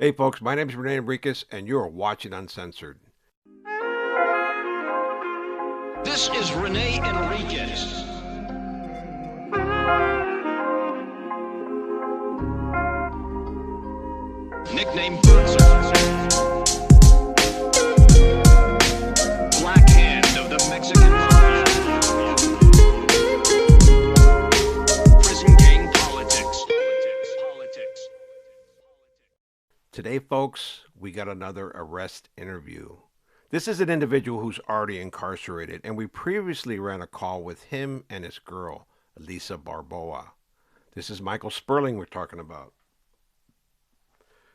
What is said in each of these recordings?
Hey folks, my name is Rene Enriquez and you are watching Uncensored. This is Rene Enriquez. Nickname Bootser. Blackhand of the Mexican Mafia. Prison gang politics. Today folks, we got another arrest interview. This is an individual who's already incarcerated, and we previously ran a call with him and his girl, Lisa Barbboa. This is Michael Sperling we're talking about.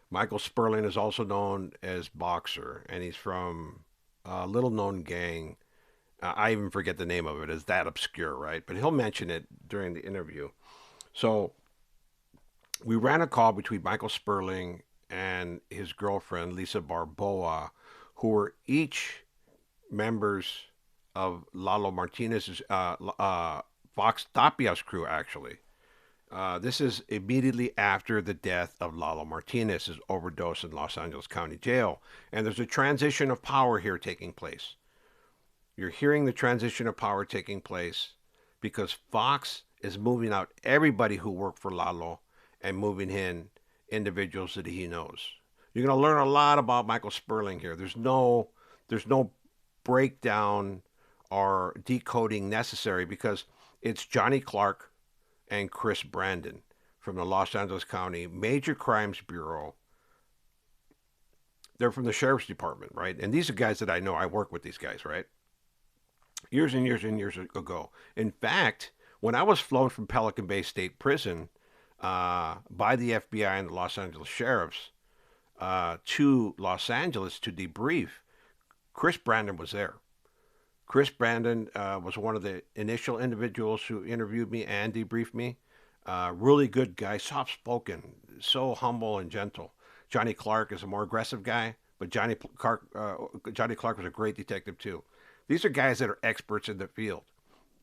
Michael Sperling is also known as Boxer, and he's from a little-known gang. I even forget the name of it. It's that obscure, right? But he'll mention it during the interview. So we ran a call between Michael Sperling and his girlfriend, Lisa Barbboa, who were each members of Lalo Martinez's, Fox Tapia's crew, actually. This is immediately after the death of Lalo Martinez's overdose in Los Angeles County Jail. And there's a transition of power here taking place. You're hearing the transition of power taking place because Fox is moving out everybody who worked for Lalo and moving in individuals that he knows. You're going to learn a lot about Michael Sperling here. There's no breakdown or decoding necessary because it's Johnny Clark and Chris Brandon from the Los Angeles County Major Crimes Bureau. They're from the Sheriff's Department, right? And these are guys that I know. I work with these guys, right? Years and years and years ago. In fact, when I was flown from Pelican Bay State Prison by the FBI and the Los Angeles Sheriffs to Los Angeles to debrief, Chris Brandon was there. Chris Brandon was one of the initial individuals who interviewed me and debriefed me. Really good guy, soft-spoken, so humble and gentle. Johnny Clark is a more aggressive guy, but Johnny Clark was a great detective too. These are guys that are experts in the field.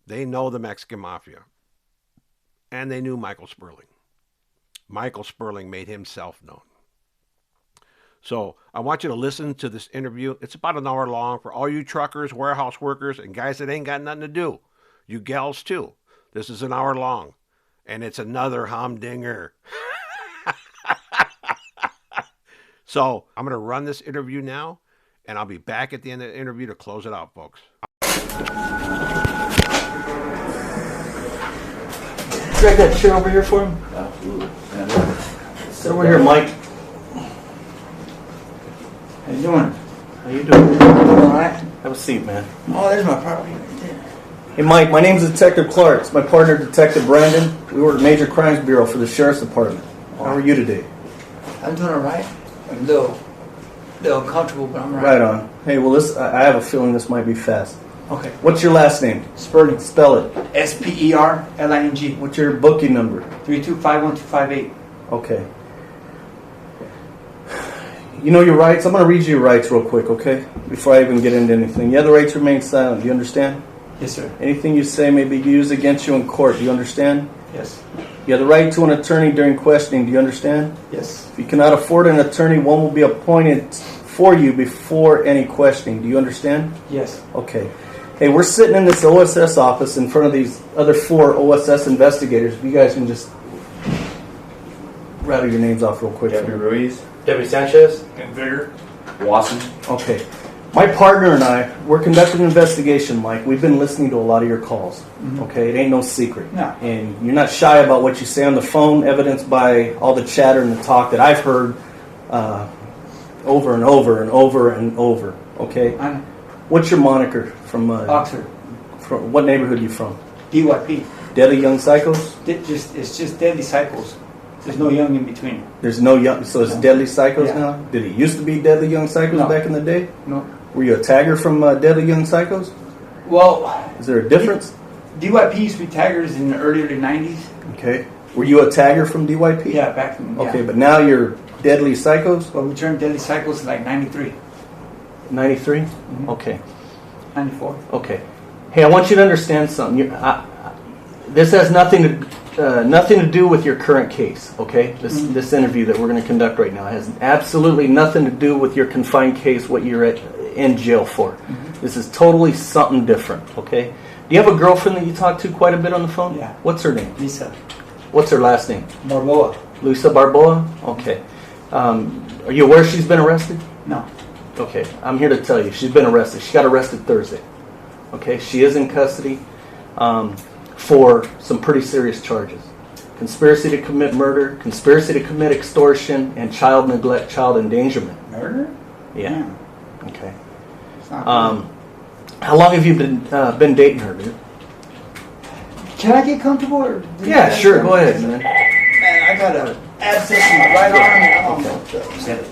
They know the Mexican Mafia, and they knew Michael Sperling. Michael Sperling made himself known. So I want you to listen to this interview. It's about an hour long for all you truckers, warehouse workers, and guys that ain't got nothing to do. You gals too. This is an hour long, and it's another humdinger. So I'm going to run this interview now, and I'll be back at the end of the interview to close it out, folks. Drag that chair over here for him. Absolutely. Sit over here, Mike. How you doing? How you doing? All right. Have a seat, man. Oh, there's my property right there. Hey, Mike, my name's Detective Clark. It's my partner, Detective Brandon. We work at Major Crimes Bureau for the Sheriff's Department. How are you today? I'm doing all right. I'm a little uncomfortable, but I'm all Right on. Hey, well, I have a feeling this might be fast. Okay. What's your last name? Sperling. Spell it. Sperling. What's your booking number? 3251258. Okay. You know your rights? I'm going to read you your rights real quick, okay? Before I even get into anything. You have the right to remain silent. Do you understand? Yes, sir. Anything you say may be used against you in court. Do you understand? Yes. You have the right to an attorney during questioning. Do you understand? Yes. If you cannot afford an attorney, one will be appointed for you before any questioning. Do you understand? Yes. Okay. Hey, we're sitting in this OSS office in front of these other 4 OSS investigators. If you guys can just rattle your names off real quick. Debbie Ruiz, Debbie Sanchez, And Vigor. Watson. Okay. My partner and I, we're conducting an investigation, Mike. We've been listening to a lot of your calls. Okay? It ain't no secret. No. And you're not shy about what you say on the phone, evidenced by all the chatter and the talk that I've heard over and over and over and over. Okay? I know. What's your moniker from Boxer. From what neighborhood are you from? DYP. Deadly Young Psychos? It's just Deadly Cycles. There's no young in between. There's no young, so it's No. Deadly Psychos Yeah. now? Did it used to be Deadly Young Psychos No. back in the day? No. Were you a tagger from Deadly Young Psychos? Well, Is there a difference? DYP used to be taggers in the early 90s. Okay. Were you a tagger from DYP? Yeah, back then. Yeah. Okay, but now you're Deadly Psychos? Well, we turned Deadly Cycles in like 93, 93? Okay. 94. Okay. Hey, I want you to understand something. This has nothing to nothing to do with your current case, okay? This interview that we're going to conduct right now has absolutely nothing to do with your confined case, what you're in jail for. This is totally something different, okay? Do you have a girlfriend that you talk to quite a bit on the phone? Yeah. What's her name? Lisa. What's her last name? Barbboa. Lisa Barbboa? Okay. Are you aware she's been arrested? No. Okay, I'm here to tell you, she's been arrested. She got arrested Thursday. Okay, she is in custody for some pretty serious charges. Conspiracy to commit murder, conspiracy to commit extortion, and child neglect, child endangerment. Murder? Yeah. Okay. It's not good. How long have you been dating her, dude? Can I get comfortable? Or Yeah, sure, go ahead, man. Man, I got a abscess in my right arm and I don't know what the...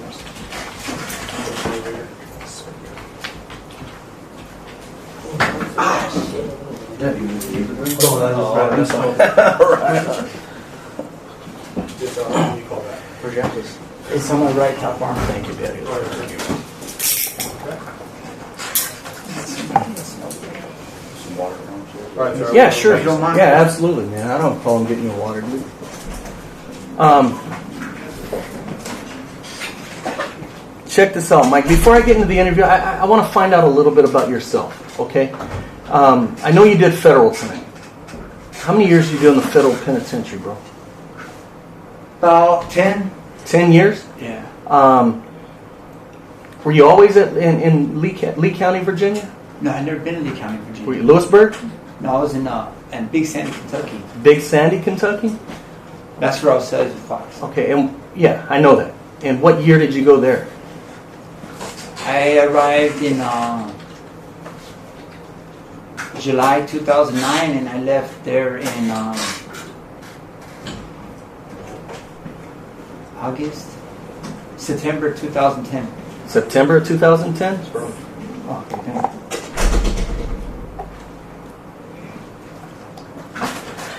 It's on my right top arm. Thank you, Daddy. Yeah, sure. You don't mind? Yeah, absolutely, man. I don't have a problem getting you water, dude. Check this out, Mike. Before I get into the interview, I want to find out a little bit about yourself, okay? I know you did federal time. How many years did you do in the federal penitentiary, bro? About 10? 10 years? Yeah. Were you always in Lee County, Virginia? No, I've never been in Lee County, Were Virginia. you Lewisburg? No, I was in Big Sandy, Kentucky. Big Sandy, Kentucky? That's where I was studying with Fox. Okay, and yeah, I know that. And what year did you go there? I arrived in July 2009 and I left there in September 2010. September of 2010? Oh, okay.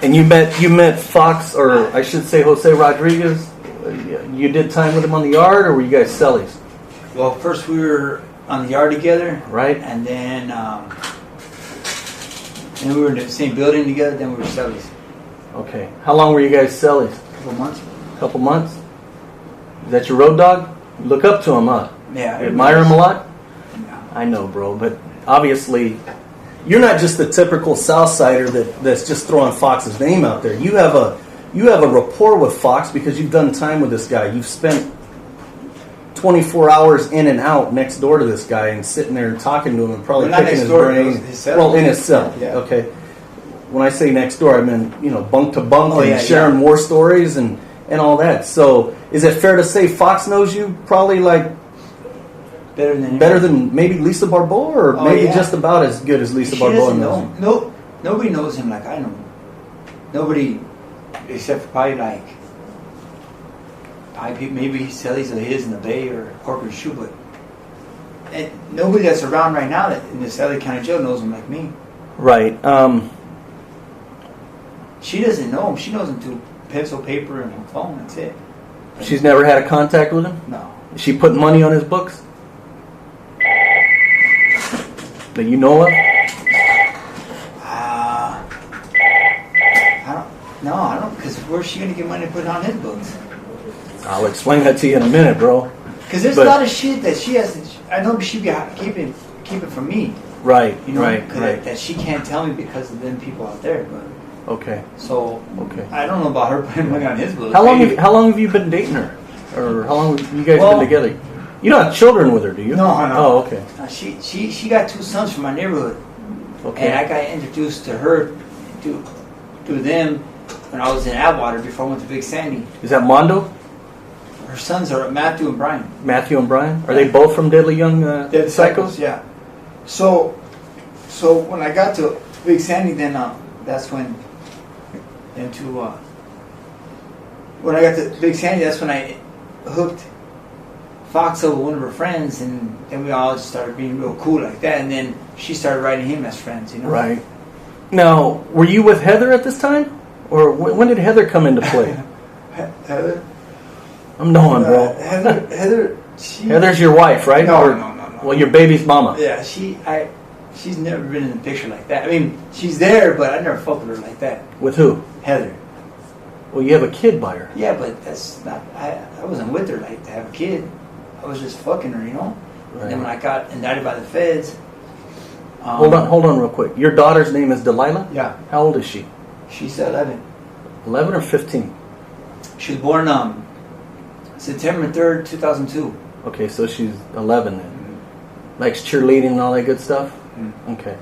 And you met Fox, or I should say Jose Rodriguez. You did time with him on the yard, or were you guys cellies? Well, first we were on the yard together, Right. and then we were in the same building together. Then we were cellies. Okay. How long were you guys cellies? A couple months. Couple months? Is that your road dog? You look up to him, huh? Yeah. You admire him a lot? Yeah. I know, bro, but obviously you're not just the typical Southsider that's just throwing Fox's name out there. You have a rapport with Fox because you've done time with this guy. You've spent 24 hours in and out next door to this guy and sitting there and talking to him and probably Well, not picking next his door, brain. his cell. Well, in his cell. Yeah. Okay. When I say next door, I mean, bunk to bunk Oh, and yeah, sharing war stories and all that. So is it fair to say Fox knows you probably like better than maybe Lisa Barbboa, or Oh, maybe yeah. just about as good as Lisa She Barbboa doesn't knows know. you? No, nobody knows him like I know him. Nobody, except for probably maybe cellies of his in the Bay or Corporate Shoe, but and nobody that's around right now that in this LA County Jail knows him like me. Right. She doesn't know him. She knows him through pencil, paper, and phone. That's it. She's never had a contact with him? No. Is she putting money on his books? That you know of? I don't. Because where's she gonna get money to put on his books? I'll explain that to you in a minute, bro. Because there's a lot of shit that she has. I know she be keeping from me. Right, You know, right. that she can't tell me because of them people out there. But Okay, so okay. I don't know about her putting money on his books. How long Maybe. have you been dating her? Or how long have you guys Well- been together? You don't have children with her, do you? No, I know. Oh, okay. She got 2 sons from my neighborhood, Okay. and I got introduced to her to them when I was in Atwater before I went to Big Sandy. Is that Mondo? Her sons are Matthew and Brian. Matthew and Brian? Are they both from Deadly Young They're Psychos? Yeah. So when I got to Big Sandy, then that's when when I got to Big Sandy, that's when I hooked Fox up with one of her friends, and then we all just started being real cool like that. And then she started writing him as friends, you know. Right. Now, were you with Heather at this time? Or when did Heather come into play? Heather. I'm knowing, bro. Heather. Heather's your wife, right? No, Or- no. Well, your baby's mama. Yeah, she's never been in the picture like that. I mean, she's there, but I never fucked with her like that. With who? Heather. Well, you have a kid by her. Yeah, but that's not. I wasn't with her like to have a kid. I was just fucking her, you know. Right. And then when I got indicted by the feds. Hold on real quick. Your daughter's name is Delilah? Yeah. How old is she? She's 11. 11 or 15? She was born September 3rd, 2002. Okay, so she's 11 then. Likes cheerleading and all that good stuff? Okay.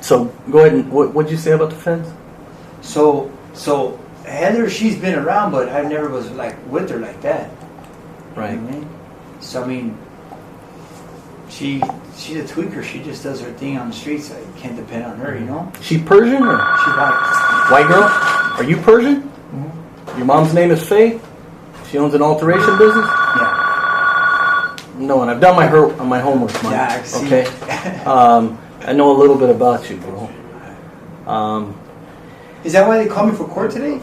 So go ahead and what'd you say about the feds? So Heather, she's been around, but I never was like with her like that. Right. You know what I mean? So I mean, she's a tweaker. She just does her thing on the streets. I can't depend on her, you know. She Persian or She's white. white girl? Are you Persian? Your mom's name is Faye? She owns an alteration business? Yeah. No, and I've done my homework, Mike. Yeah, I see. Okay. I know a little bit about you, bro. Is that why they called me for court today?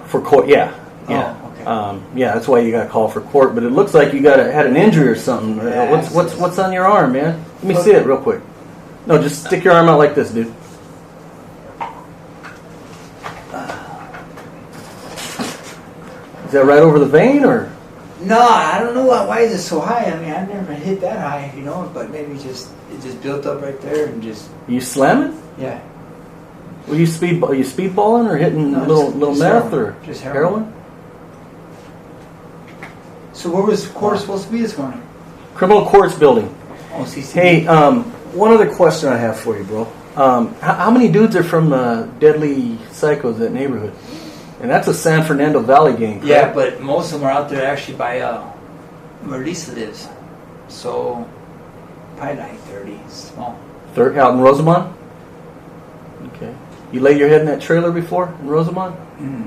For court, yeah. Yeah. Oh, okay. Yeah, that's why you got called for court. But it looks like you had an injury or something. Yeah, What's on your arm, man? Let me see it real quick. No, just stick your arm out like this, dude. Is that right over the vein, or? No, I don't know why is it so high. I mean, I never hit that high, you know. But maybe it just built up right there and just You slamming? yeah. Are you speedballing or hitting No, little just meth heroin. or Just heroin? heroin. So where was court supposed to be this morning? Criminal Courts Building. Oh, CC. Hey, one other question I have for you, bro. How many dudes are from Deadly Psychos, that neighborhood? And that's a San Fernando Valley gang, correct? Yeah, but most of them are out there actually by where Lisa lives. So probably like 30, small. Out in Rosamond? Okay. You lay your head in that trailer before in Rosamond?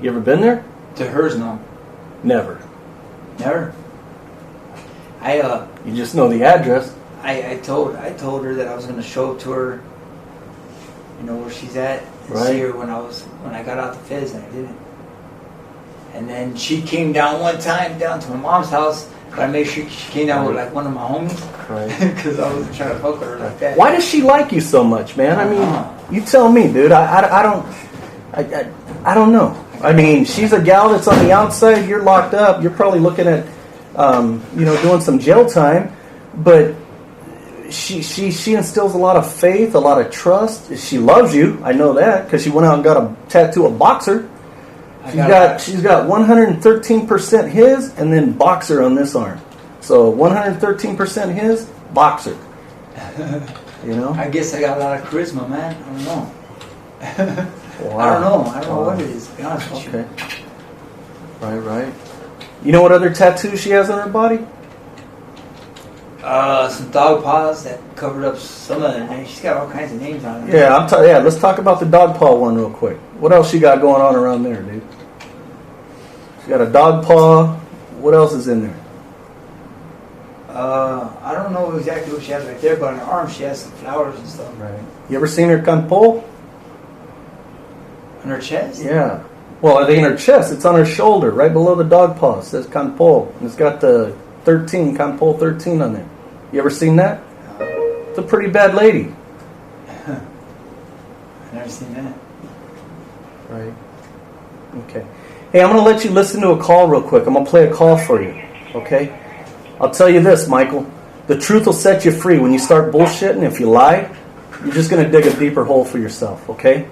You ever been there? To hers, no, Never. never. You just know the address. I told her that I was going to show up to her, you know, where she's at, and Right. see her when I got out the feds, and I didn't. And then she came down one time down to my mom's house, but I made sure she came down with like one of my homies, Right. because I wasn't trying to fuck with her like that. Why does she like you so much, man? I mean, you tell me, dude. I don't know. I mean, she's a gal that's on the outside. You're locked up. You're probably looking at, doing some jail time. But she instills a lot of faith, a lot of trust. She loves you. I know that because she went out and got a tattoo of boxer. She's got 113% his, and then boxer on this arm. So 113% his, boxer. You know? I guess I got a lot of charisma, man. I don't know. Wow. I don't know what it is, to be honest with you. Okay. Right. You know what other tattoos she has on her body? Some dog paws that covered up some of their names. She's got all kinds of names on it. Yeah, let's talk about the dog paw one real quick. What else she got going on around there, dude? She got a dog paw. What else is in there? I don't know exactly what she has right there, but on her arm she has some flowers and stuff. Right. You ever seen her campo? On her chest? Yeah. Well, it ain't her chest. It's on her shoulder, right below the dog paw. It says campo. And it's got the campo 13 on there. You ever seen that? It's a pretty bad lady. I've never seen that. Right. Okay. Hey, I'm going to let you listen to a call real quick. I'm going to play a call for you. Okay? I'll tell you this, Michael. The truth will set you free. When you start bullshitting, if you lie, you're just going to dig a deeper hole for yourself. Okay?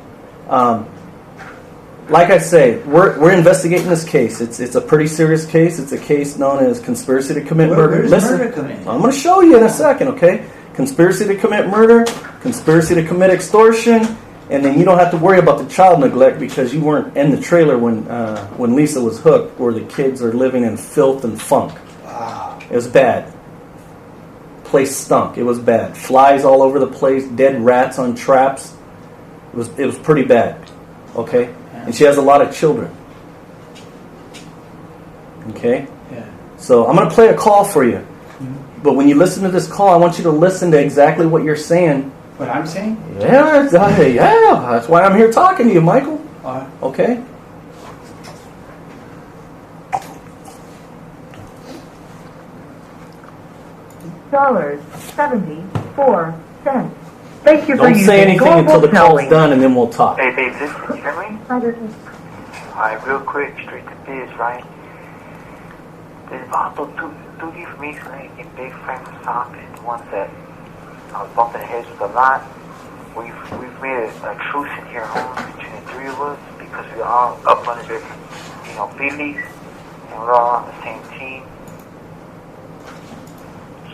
Like I say, we're investigating this case. It's a pretty serious case. It's a case known as conspiracy to commit murder. Where does Listen, murder come in? I'm going to show you in a second, okay? Conspiracy to commit murder, conspiracy to commit extortion, and then you don't have to worry about the child neglect because you weren't in the trailer when Lisa was hooked, where the kids are living in filth and funk. Wow. It was bad. Place stunk. It was bad. Flies all over the place, dead rats on traps. It was pretty bad. Okay? And she has a lot of children. Okay? Yeah. So I'm going to play a call for you. But when you listen to this call, I want you to listen to exactly what you're saying. What I'm saying? Yeah, that's why I'm here talking to you, Michael. All right. Okay? $74. Thank you for Don't using say anything until the call's Sperling. done, and then we'll talk. Hi, this is Alright, real quick, straight to biz, right? There's also two different meets, like in big frame of stock, and the ones that I was bumping heads with a lot. We've made a truce in here, home between the three of us, because we're all up under different, feelings, and we're all on the same team.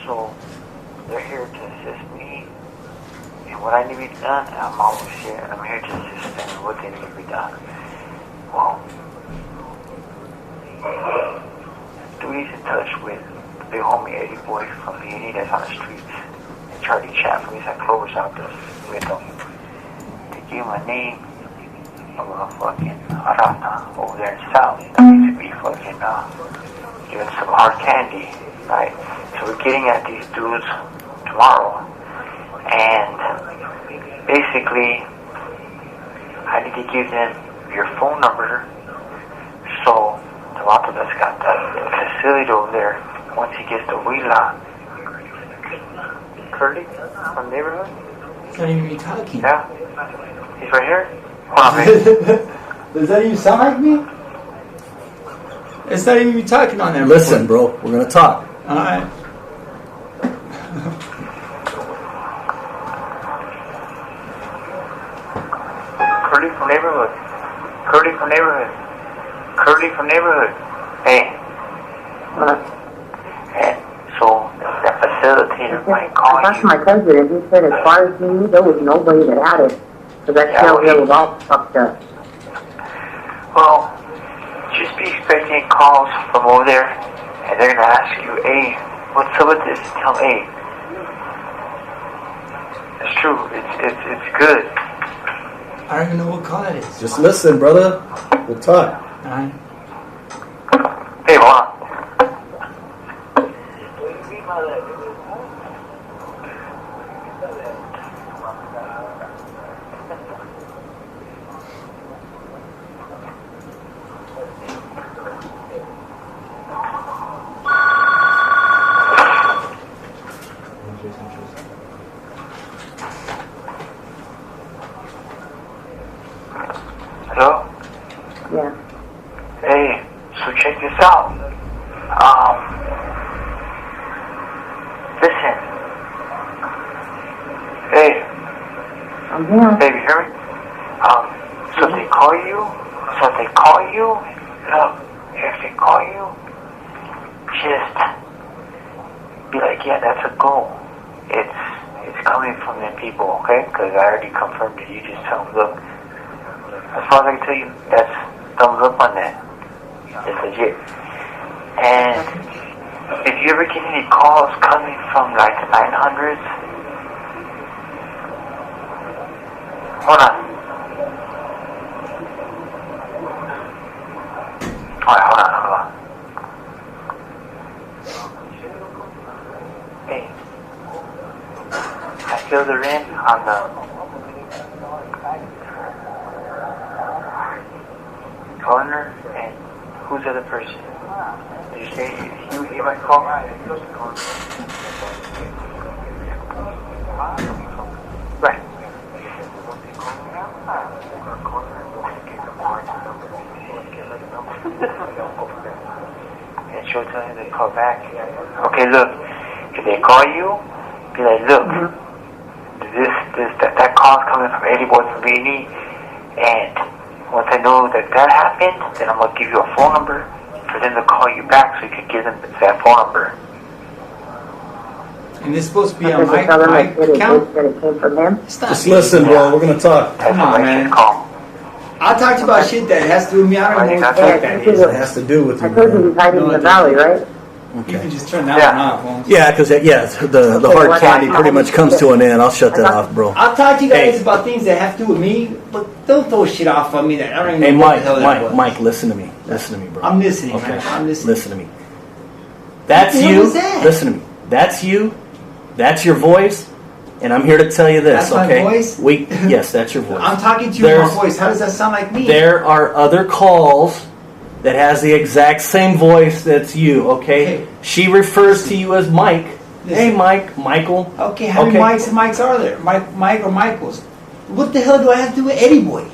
So they're here to assist me in what I need to be done, and I'm always here, and I'm here to assist them in what they need to be done. Well, Dewey's in touch with the big homie Eddie boy from the that's on the streets, and Charlie Chat from Eastside Clover's out there with them. They gave him a name of a fucking Arata over there in the South. He needs to be fucking giving some hard candy, right? So we're getting at these dudes tomorrow, and basically, I need to give them your phone number, so the vato that's got the facility over there, once he gets the Wheela. Curly from the neighborhood? It's not even me talking. Yeah? He's right here? Hold on, man. Does that even sound like me? It's not even me talking on there. Listen, bro, we're gonna talk. Alright. Curly from neighborhood. Curly from neighborhood. Curly from neighborhood. Hey. And so that facilitator might call I talked to you. my cousin and he said as far as he knew, there was nobody that had it. So that tells me it was all fucked up. Well, just be expecting calls from over there, and they're gonna ask you, hey, what's up with this? Tell them, hey. It's true. It's good. I don't even know what call it is. Just listen, brother. We'll talk. Alright. Hey, hold on. Hello? Yeah. Hey, so check this out. Listen. Hey, I'm here. hey, you hear me? So if they call you, look, if they call you, just be like, yeah, that's a go. It's coming from them people, okay? Because I already confirmed it. You just tell them, look, as far as I can tell you, that's thumbs up on that. It's legit. And if you ever get any calls coming from like the 900s, hold on. Alright, hold on. Hey, I filled her in on the owner, and who's the other person? Did you say you might call? Right. And she'll tell him to call back. Okay, look, if they call you, be like, look, that call's coming from Eddie Boy from B&E, and once I know that happened, then I'm going to give you a phone number for them to call you back so you can give them that phone number. And this is supposed to be Because on they tell them my that it account? came from him. Stop. Just listen, bro. We're gonna talk. That's Come on, what man. makes it call. I'll talk to you about shit that has to do with me. I don't know what the Yeah, fuck that you is. It has to do with I you, told you man. he's hiding in No, the I valley, right? You can Okay. just turn that Yeah. one off, Holmes. Yeah, because the hard candy pretty much comes to an end. I'll shut that off, bro. I'll talk to you guys Hey. about things that have to do with me, but don't throw shit off on me that I don't even Hey, know what the hell that Mike, was. Mike, listen to me. Listen to me, bro. I'm listening, Okay. man. I'm listening. Listen to me. That's What the hell you. was that? Listen to me. That's you. That's your voice. And I'm here to tell you this, That's my okay? voice? Yes, that's your voice. I'm talking to you in There's- my voice. How does that sound like me? There are other calls that has the exact same voice that's you, okay? Okay. She refers to you as Mike. Listen. Hey, Mike, Michael. Okay, how many Mikes and Mikes are there? Mike or Michaels? What the hell do I have to do with Eddie Boy?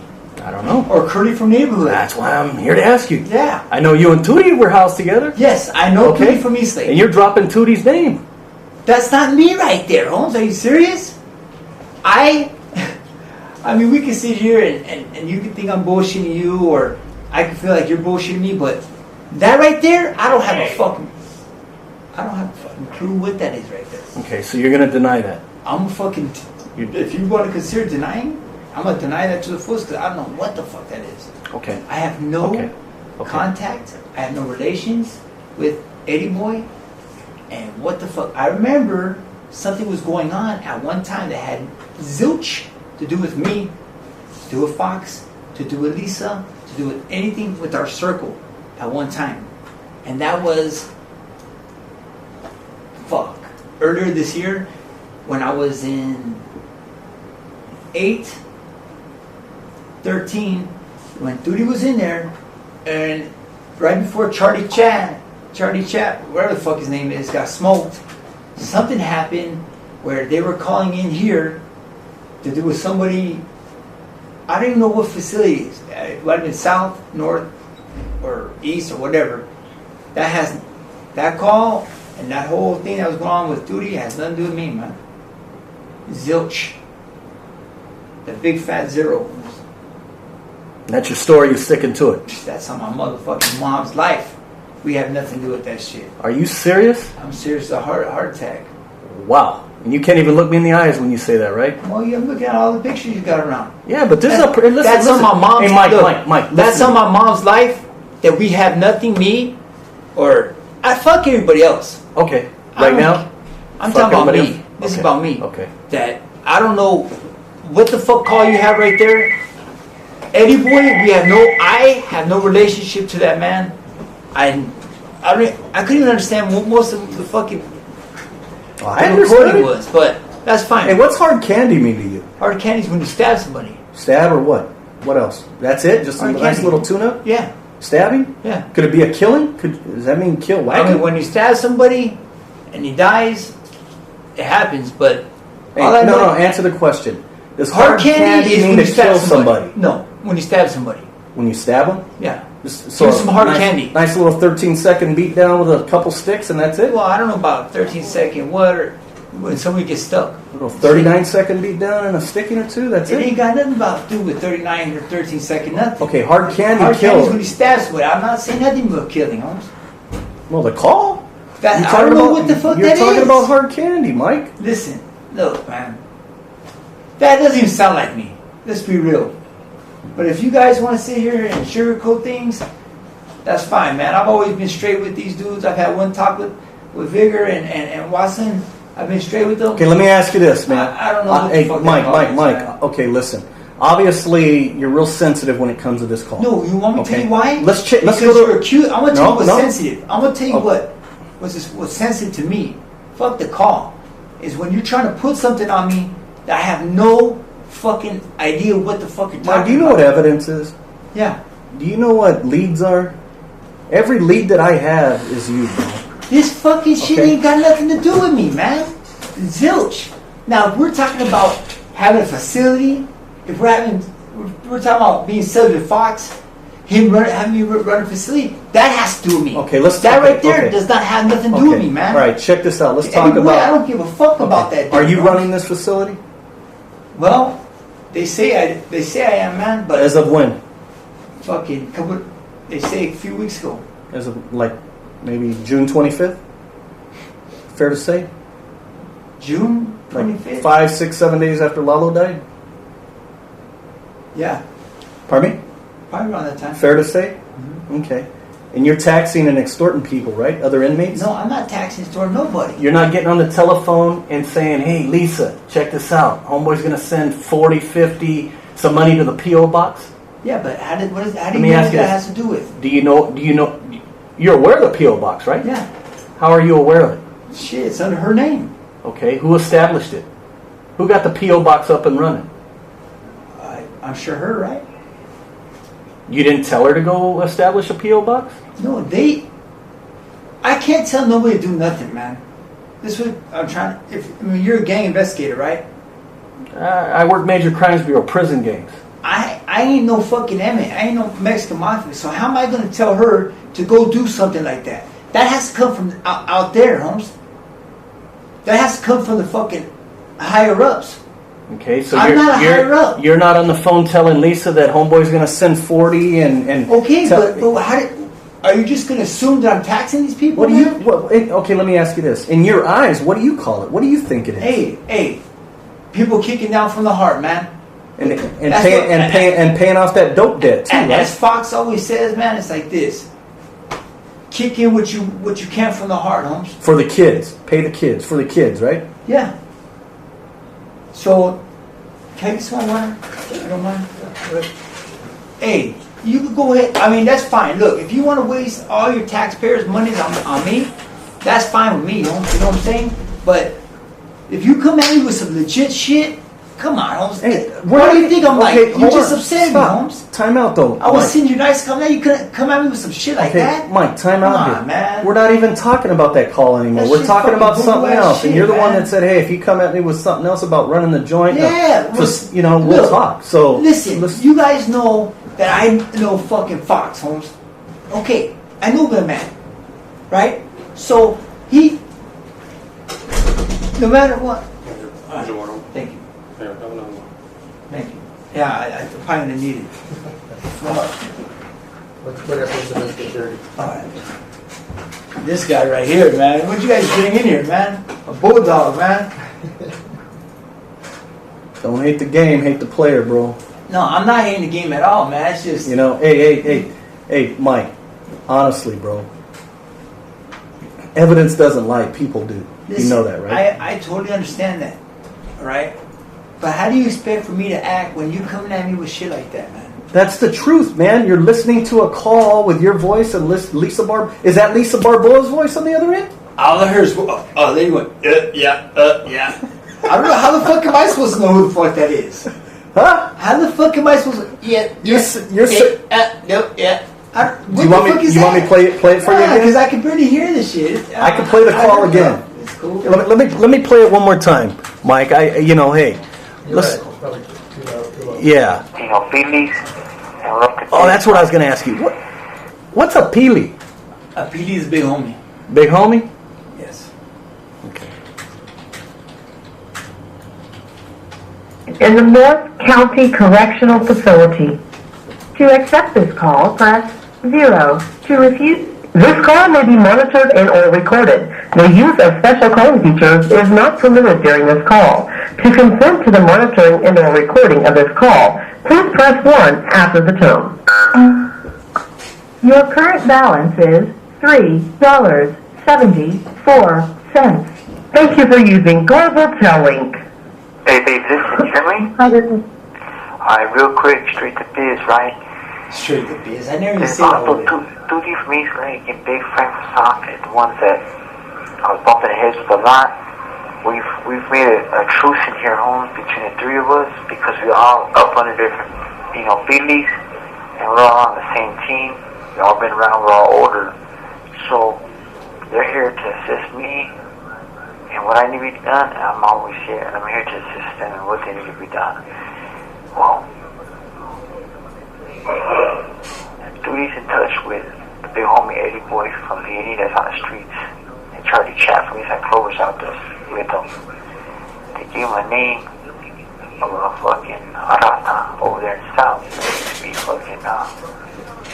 I don't know. Or Curly from neighborhood. That's why I'm here to ask you. Yeah. I know you and Tootie were housed together. Yes, I know Curly from East Lake. And you're dropping Tootie's name. That's not me right there, Holmes. Are you serious? I mean, we can sit here and you can think I'm bullshitting you, or I can feel like you're bullshitting me, but that right there, I don't have a fucking clue what that is right there. Okay, so you're going to deny that. I'm fucking, if you want to consider denying, I'm going to deny that to the fullest, because I don't know what the fuck that is. Okay. I have no Okay. contact, I have no relations with Eddie Boy, and what the fuck. I remember something was going on at one time that had zilch to do with me, to do with Fox, to do with Lisa, to do with anything with our circle at one time. And that was, earlier this year when I was in 13, when Duty was in there, and right before Charlie Chat, whatever the fuck his name is, got smoked, something happened where they were calling in here to do with somebody, I don't even know what facilities, it might have been south, north, or east, or whatever. That call and that whole thing that was going on with Duty has nothing to do with me, man. Zilch. The big fat zero. That's your story, you're sticking to it. That's on my motherfucking mom's life. We have nothing to do with that shit. Are you serious? I'm serious, a heart attack. Wow. And you can't even look me in the eyes when you say that, right? Well, you're looking at all the pictures you got around. Yeah, but this is that's on my mom's. Hey, Mike, look, Mike. That's on my mom's life. That we have nothing. Me, or I fuck everybody else. Okay. Right now, I'm talking about me. This is about me. Okay. That I don't know what the fuck call you have right there. Eddie Boy, I have no relationship to that man. I couldn't even understand what most of the fucking recording was, but that's fine. Hey, what's hard candy mean to you? Hard candy is when you stab somebody. Stab or what? What else? That's it? Just a nice little tune-up? Yeah. Stabbing? Yeah. Could it be a killing? Does that mean kill? I mean, when you stab somebody and he dies, it happens, but... Hey, no, answer the question. Does hard candy mean to kill somebody? No, when you stab somebody. When you stab them? Yeah. So give some hard candy. Nice little 13-second beat down with a couple sticks and that's it? Well, I don't know about 13-second when somebody gets stuck. A little 39-second beat down and a sticking or two, that's it? It ain't got nothing about to do with 39 or 13-second nothing. Okay, hard candy hard kills. Hard candy is when you stab somebody. I'm not saying nothing about killing, Holmes. Well, the call? I don't know what the fuck that is. You're talking about hard candy, Mike. Listen, look, man. That doesn't even sound like me. Let's be real. But if you guys want to sit here and sugarcoat things, that's fine, man. I've always been straight with these dudes. I've had one talk with Vigor and Watson. I've been straight with them. Okay, let me ask you this, man. I don't know what the fuck Mike. Okay, listen. Obviously, you're real sensitive when it comes to this call. No, you want me to tell you why? Let's go to... you're accused. I'm going to tell you what's sensitive. I'm going to tell you what's sensitive to me. Fuck the call. Is when you're trying to put something on me that I have no fucking idea what the fuck you're talking about. Do you know what evidence is? Yeah. Do you know what leads are? Every lead that I have is you, bro. This fucking shit ain't got nothing to do with me, man. Zilch. Now, if we're talking about having a facility, if we're talking about being subject to Fox, having me run a facility, that has to do with me. Okay, let's that right there does not have nothing to do with me, man. All right, check this out. Let's talk about. I don't give a fuck about that. Are you running this facility? Well, they say I am, man. But as of when? Fucking they say a few weeks ago. As of maybe June 25th. Fair to say. June 25th. 5, 6, 7 days after Lalo died. Yeah. Pardon me? Probably around that time. Fair to say? Mm-hmm. Okay. And you're taxing and extorting people, right? Other inmates? No, I'm not taxing and extorting nobody. You're not getting on the telephone and saying, hey, Lisa, check this out. Homeboy's going to send 40, 50, some money to the P.O. box? Yeah, but how do you know what that has to do with? Do you know, you're aware of the P.O. box, right? Yeah. How are you aware of it? Shit, it's under her name. Okay, who established it? Who got the P.O. box up and running? I'm sure her, right? You didn't tell her to go establish a P.O. box? No, I can't tell nobody to do nothing, man. This is what I'm trying to... you're a gang investigator, right? I work Major Crimes Bureau, prison gangs. I ain't no fucking Emmett. I ain't no Mexican mafia. So how am I going to tell her to go do something like that? That has to come from out there, Holmes. That has to come from the fucking higher ups. Okay, so I'm not a higher up. You're not on the phone telling Lisa that homeboy's going to send 40 and okay, but are you just going to assume that I'm taxing these people? What do you? Okay, let me ask you this: in your eyes, what do you call it? What do you think it is? Hey, people kicking down from the heart, man. And paying off that dope debt too, and right? as Fox always says, man, it's like this: kick in what you can from the heart, Holmes. For the kids, pay the kids for the kids, right? Yeah. So, can I get some water? I don't mind. Hey, you can go ahead. I mean, that's fine. Look, if you want to waste all your taxpayers' money on me, that's fine with me, Holmes. You know what I'm saying? But if you come at me with some legit shit, come on, Holmes. Hey, what do you think I'm okay, like? You just upset me, Holmes. Time out, though. I was seeing you nice come there. You couldn't come at me with some shit like that. Mike, time Come out on, here. man. We're not even talking about that call anymore. That's We're just talking about fucking something bull-ass else. shit, And you're the one man. that said, "Hey, if you come at me with something else about running the joint, Yeah, just look, we'll talk." So listen, you guys know that I know fucking Fox, Holmes. Okay, I know the man, right? So he, no matter what. Thank you. Thank you. Yeah, I probably gonna need it. All right. This guy right here, man. What you guys bring in here, man? A bulldog, man. don't hate the game, hate the player, bro. No, I'm not hating the game at all, man. It's just Hey, Mike. Honestly, bro. Evidence doesn't lie, people do. listen, you know that, right? I totally understand that, all right? But how do you expect for me to act when you coming at me with shit like that, man? That's the truth, man. You're listening to a call with your voice and Lisa Barb. Is that Lisa Barbboa's voice on the other end? All I heard is, oh, there you went, yeah. I don't know, how the fuck am I supposed to know who the fuck that is? Huh? How the fuck am I supposed to, yeah. Do you want me to play it for you again? Because I can barely hear this shit. I can play the call again. It's cool. Let me play it one more time, Mike. Hey, listen. Yeah. You know, Phillies. Oh, that's what I was going to ask you. What's a peely? A PD is a big homie. Big homie? Yes. Okay. In the North County Correctional Facility. To accept this call, press 0. To refuse. This call may be monitored and or recorded. The use of special calling features is not permitted during this call. To consent to the monitoring and or recording of this call, please press 1 after the tone. Your current balance is $3.74. Thank you for using Global Link. Hey, babe, listen, you hear me? Hi, this is Alright, real quick, straight to biz, right? Straight to biz. I never even There's say that also word. two different like in big Frank socket, the ones that I was bumping heads with a lot. We've made a truce in here, Holmes, between the three of us because we're all up under different, feelies, and we're all on the same team. We've all been around, we're all older. So they're here to assist me and what I need to be done, and I'm always here, and I'm here to assist them in what they need to be done. Well, Duty's in touch with the big homie Eddie boy from the Enriquez on the streets. They tried to chat from inside Clover's out there with them. They gave him a name of a fucking Arata over there in the south. They used to be fucking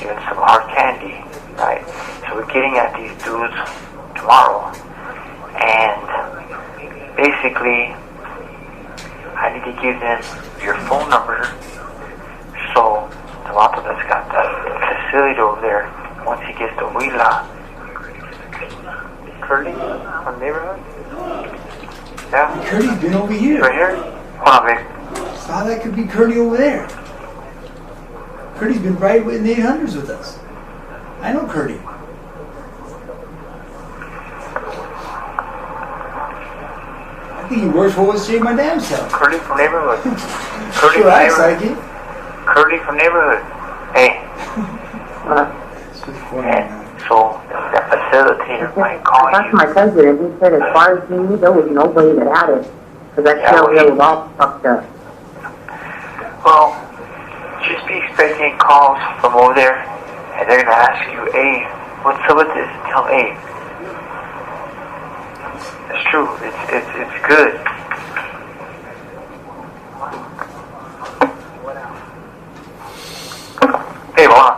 giving some hard candy, right? So we're getting at these dudes tomorrow. And basically, I need to give them your phone number so the vato that's got the facility over there, once he gets to Huila, Curly from the neighborhood? Yeah? Curdy's been over here. Right here? Hold on, babe. So how that could be Curdy over there? Curdy's been right in the 800s with us. I know Curdy. I think he works for what's saved my damn self. Curly from neighborhood. Curly Sure from acts like neighborhood. it. Curly from neighborhood. Hey. It's just funny, man. And so that facilitator might call That's you. my cousin, and he said as far as he knew, there was nobody that had it. Because that Yeah, shell well, here was all fucked up. Well, expecting calls from over there, and they're gonna ask you, hey, what's up with this? Tell them, hey, it's true. It's good. Hey, hold on.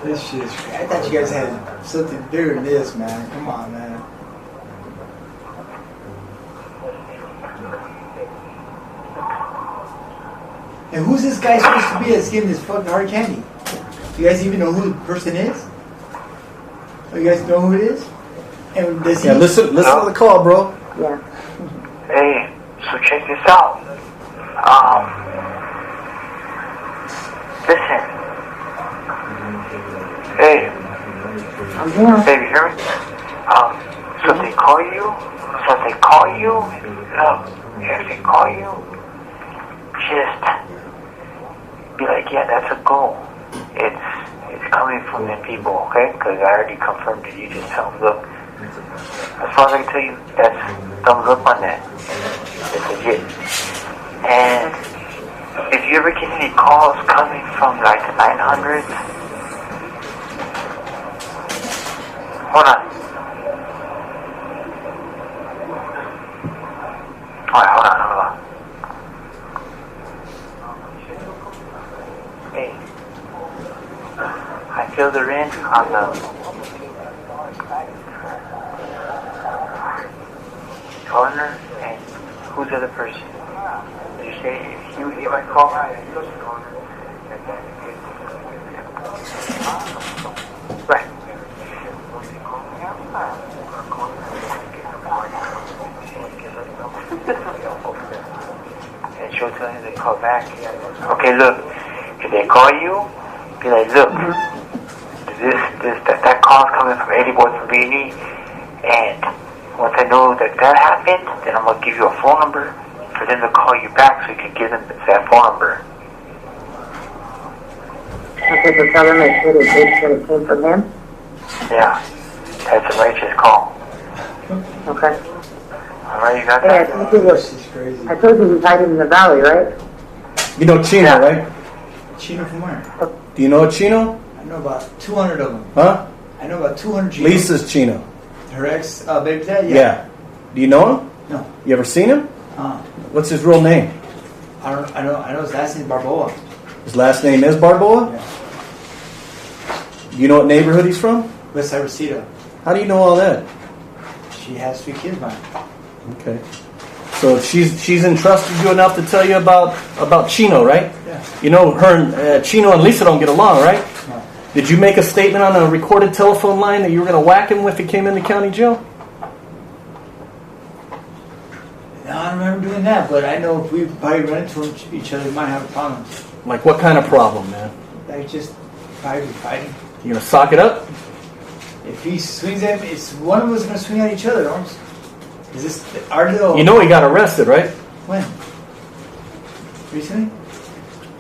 This shit is crazy. I thought you guys had something bigger than this, man. Come on, man. And who's this guy supposed to be that's giving this fucking hard candy? Do you guys even know who the person is? Do you guys know who it is? And does he? Yeah, listen to the call, bro. Yeah. Hey, so check this out. Listen. Hey, I'm here. baby, hear me? So if they call you, look, if they call you, just be like, yeah, that's a go. It's coming from them people, okay? Because I already confirmed it. You just tell them, look, as far as I can tell you, that's thumbs up on that. It's legit. And if you ever get any calls coming from like the 900s, hold on. Alright, hold on. Hey, I filled her in on the corner, and who's the other person? Did you say if you might call? Right. And she'll tell him to call back. Okay, look, if they call you, be like, look, that call's coming from 80 boys from B&E, and once I know that happened, then I'm gonna give you a phone number for them to call you back so you can give them that phone number. Okay, so tell them that it came from him? Yeah, that's a righteous call. Okay. Alright, you got Hey, that? This is crazy. I told you he was hiding in the valley, right? You know Chino, right? Chino from where? Do you know a Chino? I know about 200 of them. Huh? I know about 200 Chinos. Lisa's Chino. Her ex baby dad? Yeah. Do you know him? No. You ever seen him? Uh, What's his real name? I know his last name is Barbboa. His last name is Barbboa? Yeah. Do you know what neighborhood he's from? West Side Reseda. How do you know all that? She has 3 kids by him. Okay. So she's entrusted you enough to tell you about Chino, right? Yeah. You know her and Chino and Lisa don't get along, right? No. Did you make a statement on a recorded telephone line that you were going to whack him if he came into county jail? No, I don't remember doing that, but I know if we probably run into each other, we might have a problem. Like what kind of problem, man? Like just probably fighting. You going to sock it up? If he swings at me, it's one of us going to swing at each other. Almost. Is this our little? You know he got arrested, right? When? Recently?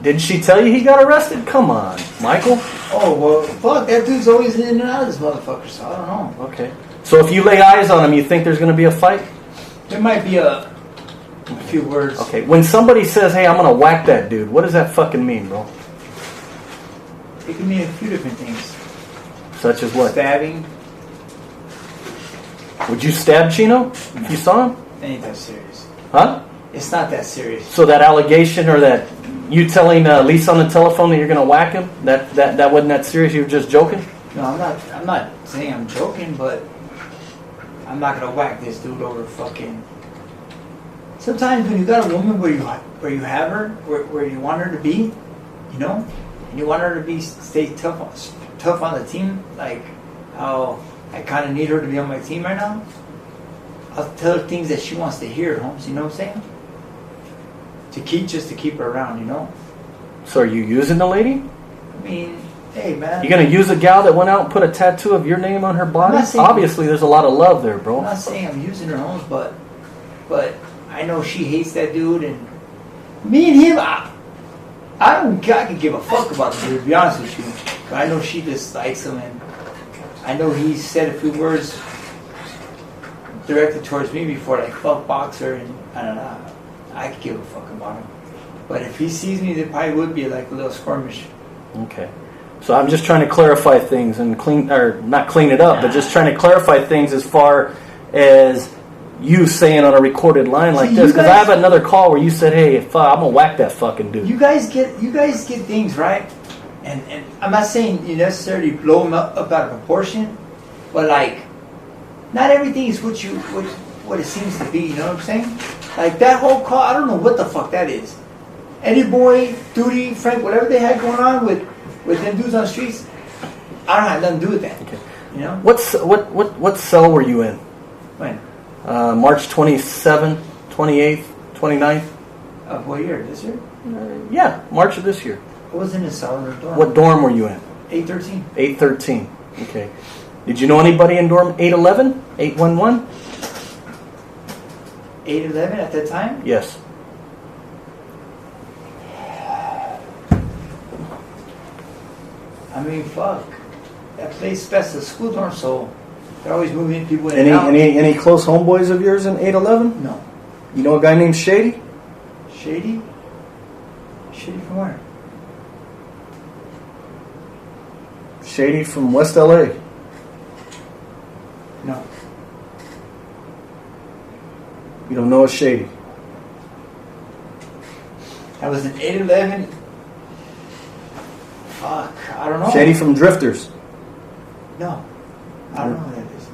Didn't she tell you he got arrested? Come on, Michael. Oh, well, fuck, that dude's always in and out of this motherfucker, so I don't know. Okay. So if you lay eyes on him, you think there's going to be a fight? There might be a few words. Okay. When somebody says, hey, I'm going to whack that dude, what does that fucking mean, bro? It can mean a few different things. Such as what? Stabbing. Would you stab Chino if you saw him? It ain't that serious. Huh? It's not that serious. So that allegation or that you telling Lisa on the telephone that you're going to whack him, that wasn't that serious? You were just joking? No, I'm not saying I'm joking, but I'm not gonna whack this dude over fucking. Sometimes when you got a woman where you have her, where you want her to be, you know, and you want her to stay tough on the team, like how I kind of need her to be on my team right now. I'll tell her things that she wants to hear, Holmes. You know what I'm saying? Just to keep her around, you know. So are you using the lady? I mean, hey man. You gonna use a gal that went out and put a tattoo of your name on her body? I'm not saying- Obviously, there's a lot of love there, bro. I'm not saying I'm using her, Holmes, but I know she hates that dude, and me and him, I could give a fuck about the dude, to be honest with you. But I know she dislikes him, and I know he said a few words directed towards me before, like fuck Boxer, and I don't know. I could give a fuck about him. But if he sees me, there probably would be like a little skirmish. Okay. So I'm just trying to clarify things and not clean it up, but just trying to clarify things as far as you saying on a recorded line like this. Because I have another call where you said, "Hey, I'm gonna whack that fucking dude." You guys get things right, and I'm not saying you necessarily blow them up out of proportion, but like, not everything is what it seems to be. You know what I'm saying? Like that whole call, I don't know what the fuck that is. Eddie Boy, Duty, Frank, whatever they had going on with them dudes on the streets, I don't have nothing to do with that. Okay. You know? What cell were you in? When? March 27th, 28th, 29th? Of what year? This year? Yeah, March of this year. I was in a cell in a dorm. What dorm were you in? 813. 813. Okay. Did you know anybody in dorm 811? 811? 811 at that time? Yes. I mean, fuck. That place that's a school dorm, so they're always moving people in and out. Any close homeboys of yours in 811? No. You know a guy named Shady? Shady? Shady from where? Shady from West LA. No. You don't know a Shady? I was in 811. Fuck, I don't know. Shady from Drifters. No. I don't know who that is.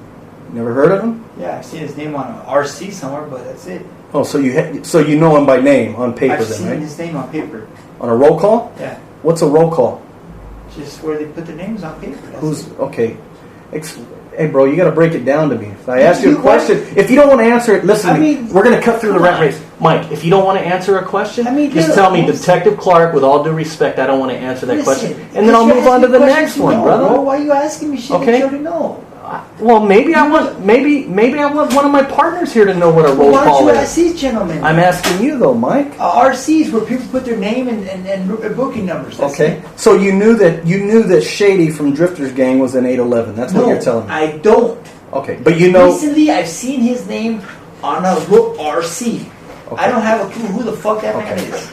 Never heard of him? Yeah, I've seen his name on an RC somewhere, but that's it. Oh, so you know him by name on paper I've then, seen right? his name on paper. On a roll call? Yeah. What's a roll call? Just where they put their names on paper. Who's okay? Hey, bro, you got to break it down to me. If I ask you a question, if you don't want to answer it, listen to me. We're going to cut through the rat race. Mike, if you don't want to answer a question, just tell me, Detective Clark, with all due respect, I don't want to answer that question. And then I'll move on to the next one, brother. Bro, why are you asking me shit that you already know? Well, maybe I want one of my partners here to know what a roll why call don't you is. ask these gentlemen? I'm asking you though, Mike. RCs where people put their name and booking numbers. That's Okay, it. so you knew that Shady from Drifters Gang was in 811. That's what you're telling me. I don't. Okay, but you know. Recently, I've seen his name on a RC. Okay. I don't have a clue who the fuck that man is.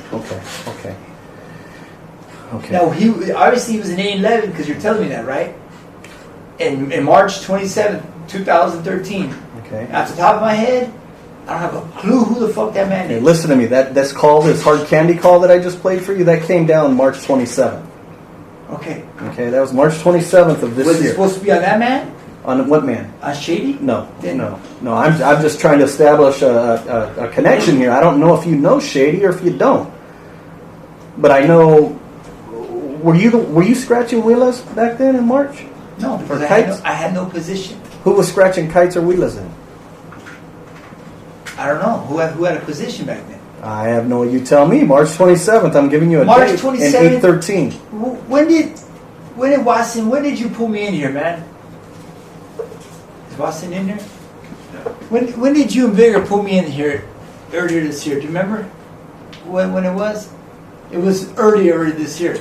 Okay. Now he obviously he was in 811 because you're telling me that, right? In March 27th, 2013. Okay. Off the top of my head, I don't have a clue who the fuck that man Hey, is. listen to me. This hard candy call that I just played for you, that came down March 27th. Okay. Okay, that was March 27th of this Was it year. supposed to be on that man? On what man? On Shady? No. I'm just trying to establish a connection here. I don't know if you know Shady or if you don't. But I know. Were you scratching wheelers back then in March? No, because Or I had no position. Who was scratching kites or wheelers then? I don't know who had a position back then. I have no. You tell me. March 27th. I'm giving you a March date. 27th? And 8:13. When did Watson? When did you pull me in here, man? Is Watson in there? When did you and Vigor pull me in here earlier this year? Do you remember when it was? It was earlier this year.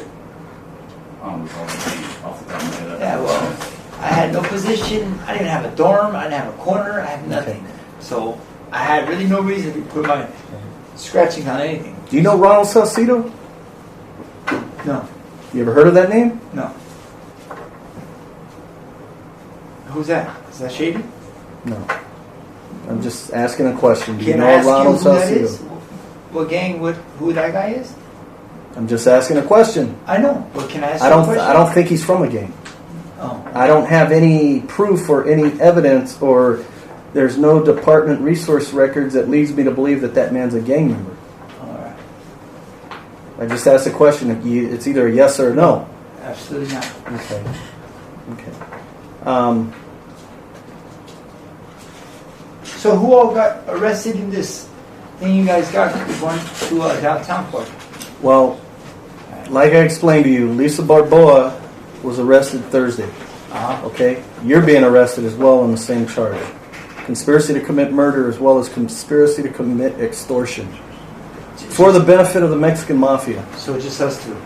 Yeah, well, I had no position. I didn't have a dorm. I didn't have a corner. I had nothing. Okay. So I had really no reason to put my scratching on anything. Do you know Ronald Salcido? No, You ever heard of that name? no. Who's that? Is that Shady? No. I'm just asking a question. Do you Can know I ask Ronald you who that Salcido? is? What gang? Who that guy is? I'm just asking a question. I know. But can I ask I you a don't. question? I don't think he's from a gang. Oh. I don't have any proof or any evidence, or there's no department resource records that leads me to believe that man's a gang member. All right. I just asked a question. It's either a yes or a no. Absolutely not. Okay. So who all got arrested in this thing you guys got going to downtown for? Well, like I explained to you, Lisa Barbboa was arrested Thursday. Okay? You're being arrested as well on the same charge. Conspiracy to commit murder as well as conspiracy to commit extortion. For the benefit of the Mexican mafia. So just us two.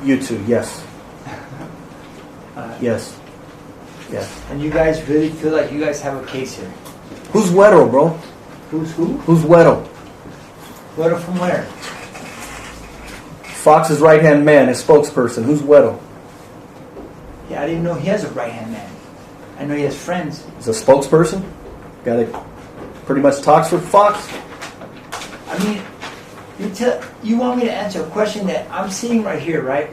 You two, yes. Yes. Yes. And you guys really feel like you guys have a case here? Who's Weddle, bro? Who's who? Who's Weddle? Weddle from where? Fox's right-hand man, his spokesperson. Who's Weddle? Yeah, I didn't know he has a right-hand man. I know he has friends. He's a spokesperson? Guy that pretty much talks for Fox? I mean, you want me to answer a question that I'm sitting right here, right?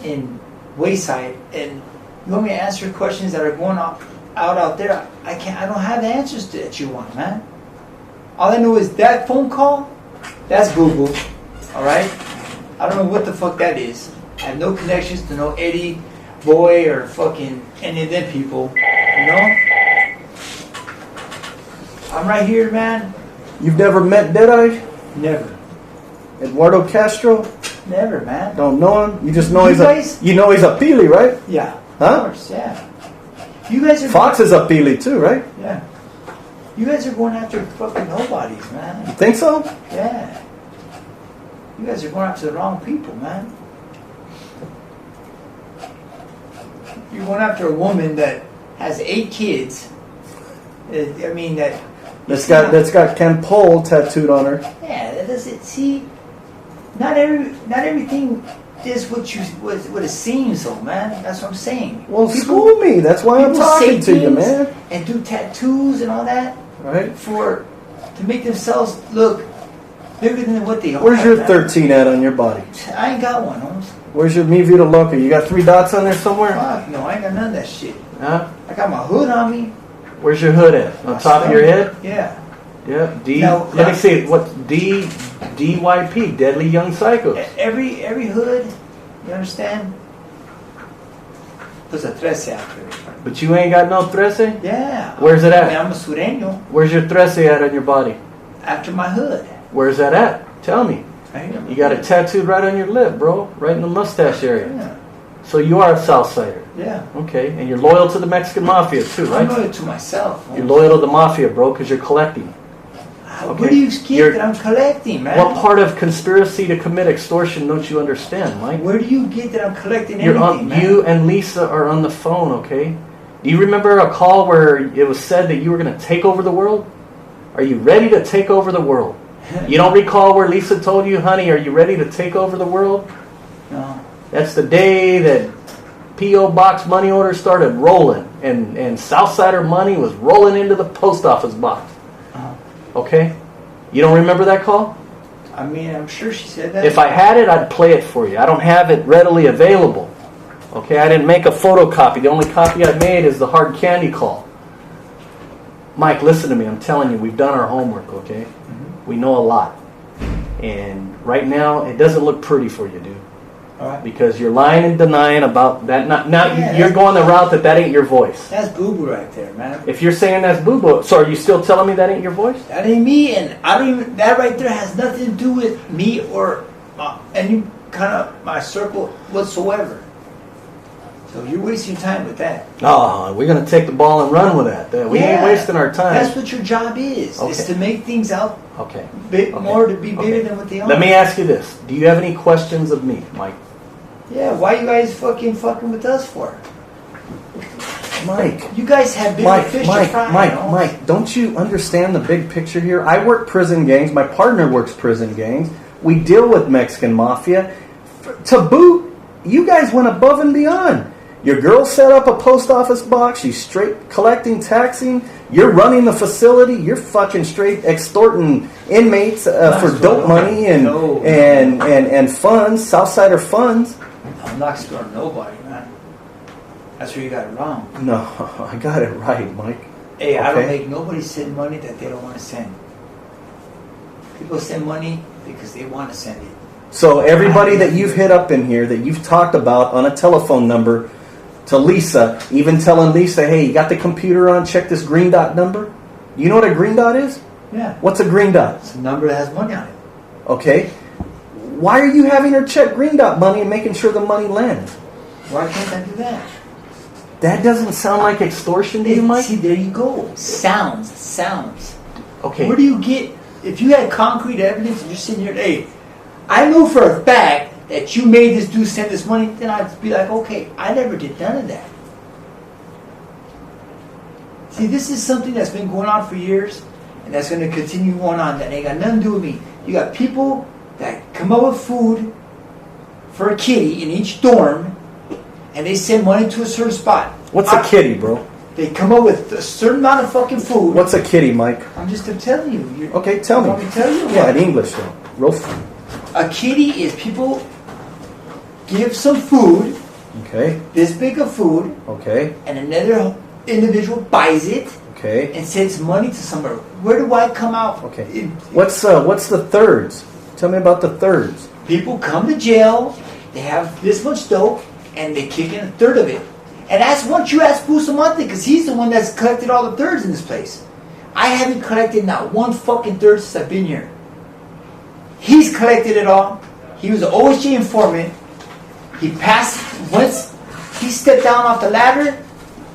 In Wayside, and you want me to answer questions that are going out there? I can't. I don't have the answers that you want, man. All I know is that phone call, that's Google, all right? I don't know what the fuck that is. I have no connections to no Eddie, Boy, or fucking any of them people, you know? I'm right here, man. You've never met Deadeye? Never. Eduardo Castro? Never, man. Don't know him? You just know You guys- he's a Pili, right? Yeah. Huh? Of course, yeah. You guys are Fox is a Pili too, right? Yeah. You guys are going after fucking nobodies, You man. think so? Yeah. You guys are going after the wrong people, man. You're going after a woman that has 8 kids. I mean that. That's got Ken Pole tattooed on her. Yeah, that doesn't. See, not everything is what it seems, though, man. That's what I'm saying. Well, school me. That's why I'm people talking say to you, things man. And do tattoos and all that Right? to make themselves look bigger than what they are. Where's your man. 13 at on your body? I ain't got one, Holmes. Where's your Mi Vida Loca? You got 3 dots on there somewhere? Fuck no, I ain't got none of that shit. Huh? I got my hood on me. Where's your hood at? On my top of your stomach. head? Yeah. Yeah. D. Now- Let me see. What's DYP? Deadly Young Psychos. Every hood, you understand? There's a 13 after it. But you ain't got no 13? Yeah. Where's it I at? mean, I'm a sureño. Where's your 13 at on your body? After my hood. Where's that at? Tell me. Right here. You got it tattooed right on your lip, bro. Right in the mustache area. Yeah. So you are a Southsider. Yeah. Okay. And you're loyal to the Mexican Mafia too, I'm right? loyal to myself. You're loyal to the Mafia, bro, because you're collecting. Where do you get that I'm collecting, man? What part of conspiracy to commit extortion don't you understand, Mike? Where do you get that I'm collecting You're everything, on, man? you and Lisa are on the phone, okay? Do you remember a call where it was said that you were going to take over the world? Are you ready to take over the world? You don't recall where Lisa told you, honey, are you ready to take over the world? No. That's the day that P.O. Box money orders started rolling and Southsider money was rolling into the post office box. Okay? You don't remember that call? I mean, I'm sure she said that. If I had it, I'd play it for you. I don't have it readily available. Okay? I didn't make a photocopy. The only copy I made is the hard candy call. Mike, listen to me. I'm telling you, we've done our homework, okay? We know a lot. And right now, it doesn't look pretty for you, dude. All right. Because you're lying and denying about that. Now Yeah, you're going the route that ain't your voice. That's boo-boo right there, man. If you're saying that's boo-boo, so are you still telling me that ain't your voice? That ain't me, and I don't even. That right there has nothing to do with me or any kind of my circle whatsoever. So you're wasting time with that. Oh, we're going to take the ball and run with that. We ain't Yeah. wasting our time. That's what your job is Okay. to make things out Okay. more to be bigger Okay. than what they are. Let me ask you this. Do you have any questions of me, Mike? Yeah, why you guys fucking with us for? Mike. You guys have bigger fish to fry. you know? Mike, don't you understand the big picture here? I work prison gangs. My partner works prison gangs. We deal with Mexican Mafia. To boot, you guys went above and beyond. Your girl set up a post office box. She's straight collecting, taxing. You're running the facility. You're fucking straight extorting inmates for dope money and funds, Southsider funds. I'm not scared of nobody, man. That's where you got it wrong. No, I got it right, Mike. Hey, I don't Okay. make nobody send money that they don't want to send. People send money because they want to send it. So everybody that you've hit up in here, that you've talked about on a telephone number to Lisa, even telling Lisa, hey, you got the computer on, check this green dot number. You know what a green dot is? Yeah. What's a green dot? It's a number that has money on it. Okay. Why are you having her check green dot money and making sure the money lands? Why can't I do that? That doesn't sound like extortion to you, Mike? See, there you go. Sounds. Okay. Where do you get, if you had concrete evidence and you're sitting here, hey, I know for a fact that you made this dude send this money, then I'd be like, okay, I never did none of that. See, this is something that's been going on for years, and that's going to continue going on. That ain't got nothing to do with me. You got people that come up with food for a kitty in each dorm, and they send money to a certain spot. What's a kitty, bro? They come up with a certain amount of fucking food. What's a kitty, Mike? I'm just telling you. Okay, tell me. Want me to tell you? Yeah, in English, though. Real. A kitty is people give some food, Okay. this big of food, Okay. and another individual buys it Okay. and sends money to somewhere. Where do I come out? Okay. What's the thirds? Tell me about the thirds. People come to jail, they have this much dope, and they kick in a third of it. And that's once you ask Bustamante, because he's the one that's collected all the thirds in this place. I haven't collected not one fucking third since I've been here. He's collected it all. He was an OSJ informant. He passed, once he stepped down off the ladder,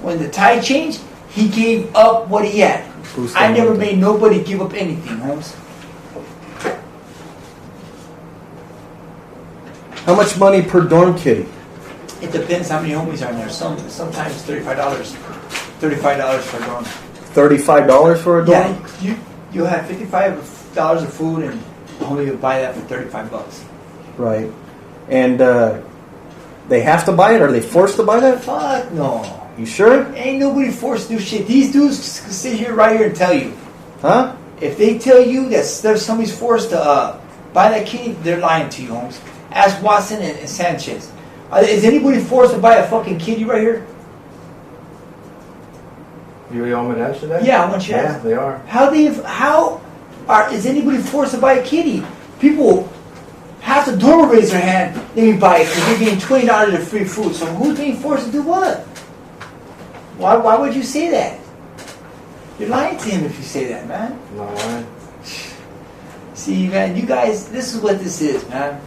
when the tide changed, he gave up what he had. I never made nobody give up anything, Holmes. How much money per dorm kitty? It depends how many homies are in there. Sometimes $35. $35 per dorm. $35 for a dorm? Yeah, you have $55 of food, and a homie would buy that for $35. Right. And they have to buy it? Are they forced to buy that? Fuck no. You sure? Ain't nobody forced to do shit. These dudes can sit here right here and tell you. Huh? If they tell you that there's somebody's forced to buy that kitty, they're lying to you, Holmes. Ask Watson and Sanchez. Is anybody forced to buy a fucking kitty right here? You want me to answer that? Yeah, I want you to Yeah, ask. they are. Is anybody forced to buy a kitty? People, half the dorm will raise their hand, let me buy it because they're getting $20 of free food. So who's being forced to do what? Why would you say that? You're lying to him if you say that, man. No, I. See, man, you guys, this is what this is, man.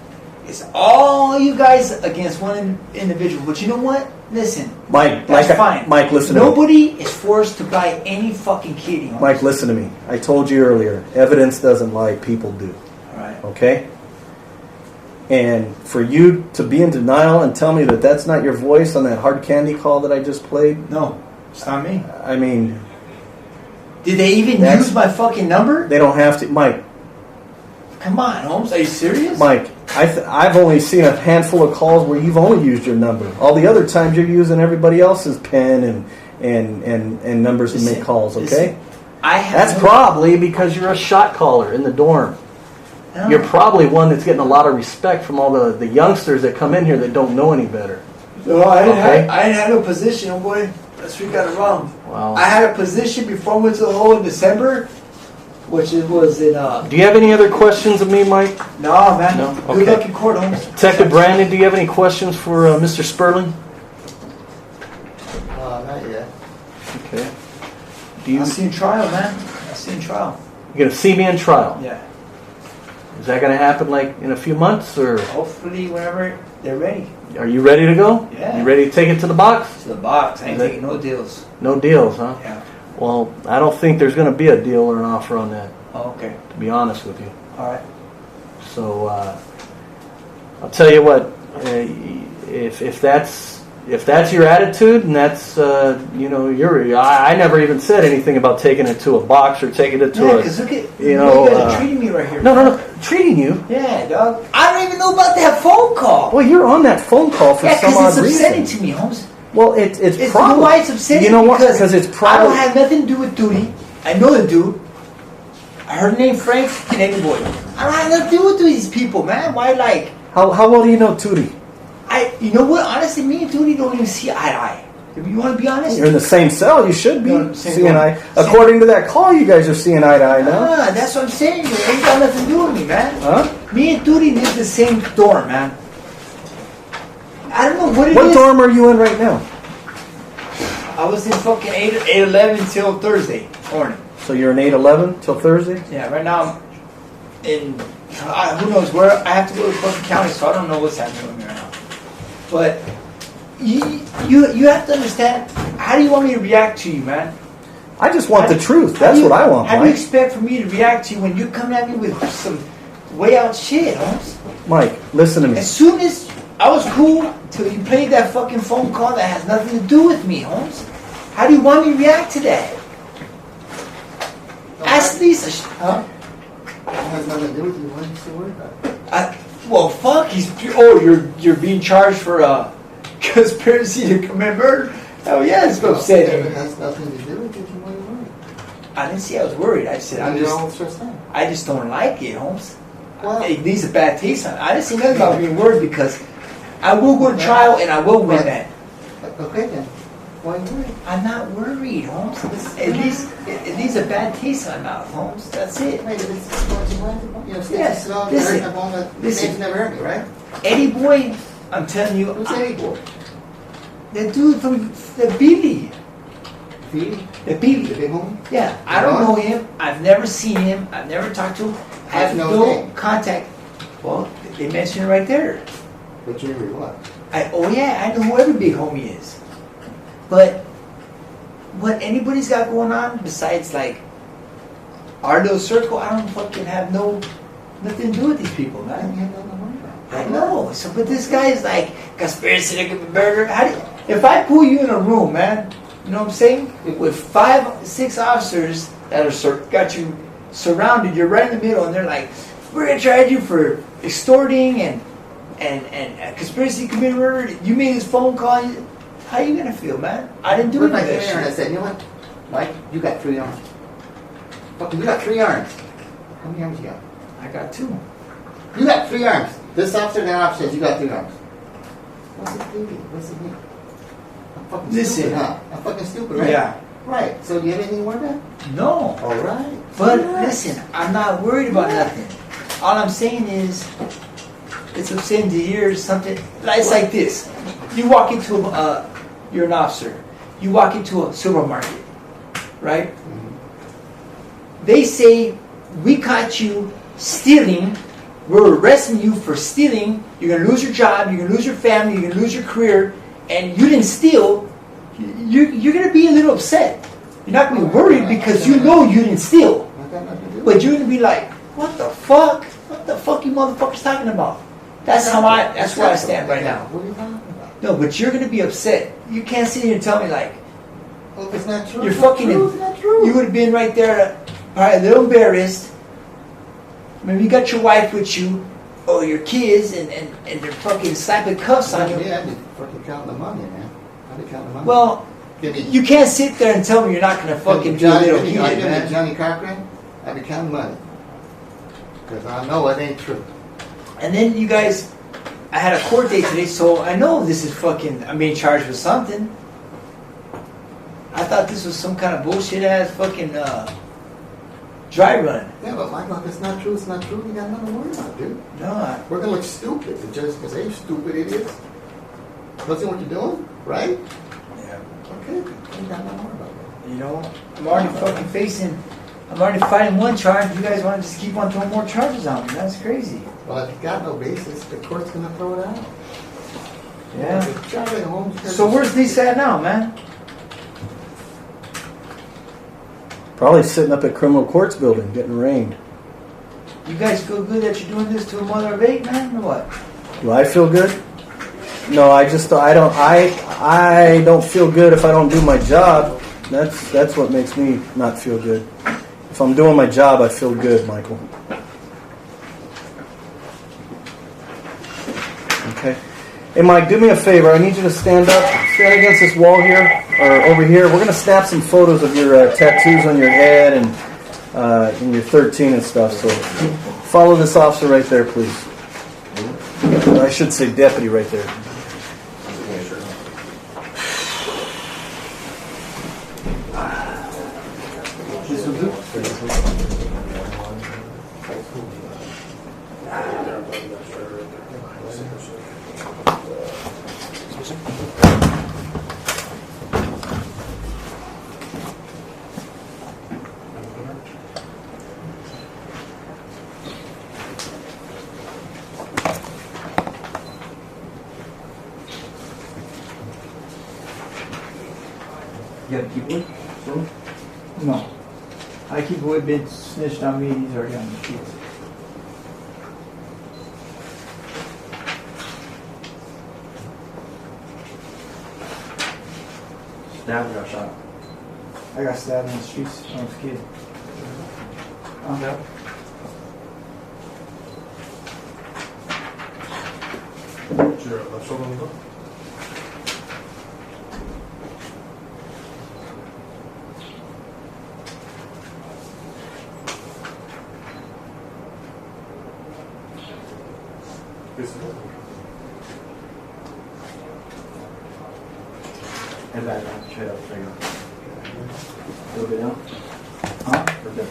It's all you guys against one individual. But you know what? Listen, Mike, that's fine. Mike, listen to me. Nobody is forced to buy any fucking kitty. Holmes. Mike, listen to me. I told you earlier, evidence doesn't lie, people do. All right. Okay? And for you to be in denial and tell me that that's not your voice on that hard candy call that I just played, No, it's not me. I mean, Did they even That's- use my fucking number? they don't have to. Mike, Come on, Holmes. Are you serious? Mike, I've only seen a handful of calls where you've only used your number. All the other times you're using everybody else's pen and numbers to make Listen, calls, okay? listen. I have That's probably because you're a shot caller in the dorm. No. You're probably one that's getting a lot of respect from all the youngsters that come in here that don't know any better. No, I didn't, Okay. I didn't have no position, oh boy. That's where you got it wrong. Wow. I had a position before I went to the hole in December, which it was in, Do you have any other questions of me, Mike? no, man. No? Good Okay. luck in court, Holmes. Detective Brandon, do you have any questions for Mr. Sperling? Not yet. Okay. Do you I'll see you in trial, man. I'll see you in trial. you gonna see me in trial? Yeah. Is that gonna happen like in a few months, or Hopefully, whenever they're ready. are you ready to go? Yeah. You ready to take it to the box? To the box. I ain't Is it- taking no deals. No deals, huh? Yeah. Well, I don't think there's gonna be a deal or an offer on that, Oh, okay. to be honest with you. All right. So I'll tell you what, if that's your attitude and that's I never even said anything about taking it to a box or taking it to Yeah, a because look at you the know, way you guys uh, are treating me right here. no treating you. Yeah, dog. I don't even know about that phone call. Well, you're on that phone call for Yeah, some because odd it's upsetting reason. to me, Holmes. Well, it's It's you know probably why it's upsetting? You know what? Because it's I probably don't have nothing to do with duty. I know the dude. I heard the name Frank and Eddie Boy. I don't have nothing to do with these people, man. Why, like, how well do you know Tootie? you know what? Honestly, me and Duty don't even see eye to eye. If you want to be honest? You're in the same cell. You should be No, same seeing one. eye. According to that call, you guys are seeing eye to eye now. That's what I'm saying. It ain't got nothing to do with me, man. Huh? Me and Duty live the same dorm, man. I don't know what it is. What dorm are you in right now? I was in fucking 8-11 till Thursday morning. So you're in 8-11 till Thursday? Yeah, right now I'm in, who knows where, I have to go to fucking county, so I don't know what's happening with me right now. But you have to understand, how do you want me to react to you, man? I just want How the do- truth. how That's do you- what I want, How do you Mike. expect for me to react to you when you're coming at me with some way out shit, Holmes? Mike, listen to me. As soon as I was cool till you played that fucking phone call that has nothing to do with me, Holmes. How do you want me to react to that? Ask Lisa. Huh? It has nothing to do with you. Why are you so worried about it? Well, fuck. You're being charged for conspiracy to commit murder. Hell yeah, it's upsetting. It has nothing to do with it. Why are you worried? I didn't say I was worried. I said I just don't like it, Holmes. Well, It leaves a bad taste on it. I didn't say nothing about being worried because I will go to trial and I will win that. okay then. Why are you worried? I'm not worried, Holmes. It leaves a bad taste in my mouth, Holmes. That's it. Wait, this is what you want. You know, Yes, listen. Never hurt me, right? Eddie Boy, I'm telling you, Who's Eddie Boy? the dude from the Billy. Feedy? The The Billy. big homie? Yeah, I don't know him. I've never seen him. I've never talked to him. I have How's no name? contact. Well, they mentioned it right there. But you remember what? Oh yeah, I know who every big homie is. But what anybody's got going on besides like our little circle, I don't fucking have nothing to do with these people, I man. have nothing to worry about. I know. So, but this guy is like conspiracy to commit murder. If I pull you in a room, man, you know what I'm saying? With 5, 6 officers that are got you surrounded, you're right in the middle, and they're like, "We're gonna charge you for extorting and conspiracy to commit murder. You made this phone call." How you gonna feel, man? I didn't do What any if of I that came here and I shit. said, you know what? Mike, you got 3 arms. Fucking, you got 3 arms. How many arms you got? I got 2. You got 3 arms. This officer, that officer says you got 3 arms. What's it mean? What's it mean? I'm fucking Listen. stupid, huh? I'm fucking stupid, right? Yeah. Right. So you have anything to worry about? No. All right. But All right. listen, I'm not worried about nothing. All I'm saying is, it's upsetting to hear something. It's like this: you walk into you're an officer. You walk into a supermarket, right? They say we caught you stealing. We're arresting you for stealing. You're gonna lose your job. You're gonna lose your family. You're gonna lose your career. And you didn't steal. You're gonna be a little upset. You're not gonna be worried because you know you didn't steal. I got nothing to do with But you're gonna be like, what the fuck? What the fuck you motherfuckers talking about? That's where I stand right now. What are you talking about? No, but you're gonna be upset. You can't sit here and tell me like, Well, if it's not true, you're it's not fucking, true, it's not true. you would have been right there, probably a little embarrassed. Maybe you got your wife with you, or your kids, and they're fucking slapping cuffs on you. Yeah, I've been fucking counting the money, man. I've been counting the money. Well, Give me, you can't sit there and tell me you're not gonna fucking be a little give me heated, man. Johnny Cochran, I've been counting money. Because I know it ain't true. And then you guys, I had a court date today, so I know this is fucking, I'm being charged with something. I thought this was some kind of bullshit ass fucking dry run. Yeah, but Michael, if it's not true, it's not true. You got nothing to worry about, dude. No, We're gonna look stupid. The judge can say, you stupid idiots. That's what you're doing, right? yeah. Okay, you got nothing to worry about. You know, I'm already fighting one charge. You guys want to just keep on throwing more charges on me? That's crazy. Well, if you got no basis, the court's gonna throw it out. Yeah. The judge at home says- So where's Lisa at now, man? Probably sitting up at criminal courts building, getting arraigned. You guys feel good that you're doing this to a mother of 8, man, or what? Do I feel good? No, I don't feel good if I don't do my job. That's what makes me not feel good. If I'm doing my job, I feel good, Michael. Okay. Hey, Mike, do me a favor. I need you to stand up. Stand against this wall here, or over here. We're going to snap some photos of your tattoos on your head and you're 13 and stuff. So follow this officer right there, please. I should say deputy right there. You got a keyboard? No. I keep away been snitched on me, he's already on the streets. Stabbed or got shot? I got stabbed in the streets when I was a kid. Yeah. Sure, let's show them. And back on, straight up, straight up. A little bit down? Huh? We're good.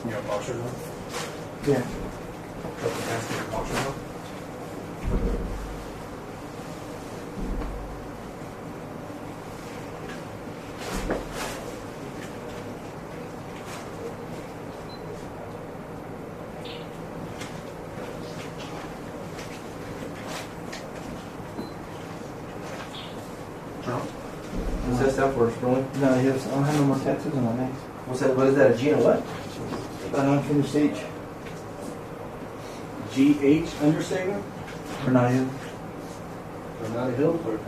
You got boxers on? Yeah. Got the pants and boxers on? What's that stand for, Sperling? No, I don't have no more tattoos on my neck. What's that? What is that? A G and a what? An unfinished H. GH understatement? For not you. Or not a hill? Or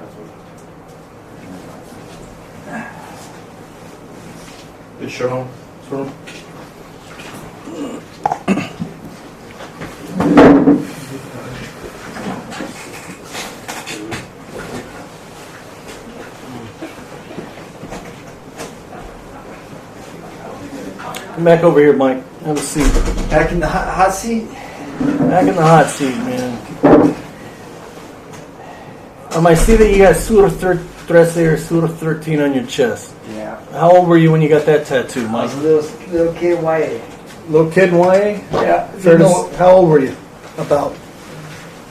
Is shirt on? Sperling? Come back over here, Mike. Have a seat. Back in the hot seat. Back in the hot seat, man. I see that you got Sura 13 on your chest. Yeah. How old were you when you got that tattoo, I Mike? was a little kid, YA. Little kid in YA? Yeah. How old were you? About?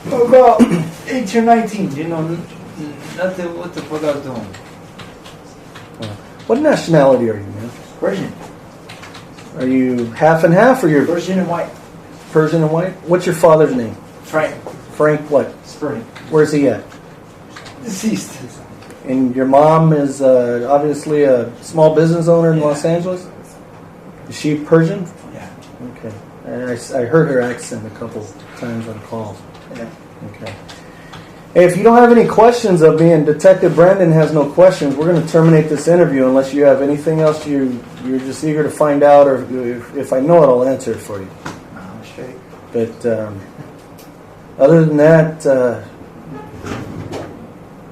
About 18 or 19. Didn't know nothing what the fuck I was doing. What nationality are you, man? Persian. Are you half and half, or you're Persian and white. Persian and white? What's your father's name? Frank. Frank what? Sperling. Where's he at? Deceased. And your mom is obviously a small business owner in Los Angeles? Is she Persian? Yeah. Okay. I heard her accent a couple times on calls. Yeah. Okay. Hey, if you don't have any questions of me, and Detective Brandon has no questions, we're going to terminate this interview unless you have anything else you're just eager to find out, or if I know it, I'll answer it for you. I'm straight. But other than that,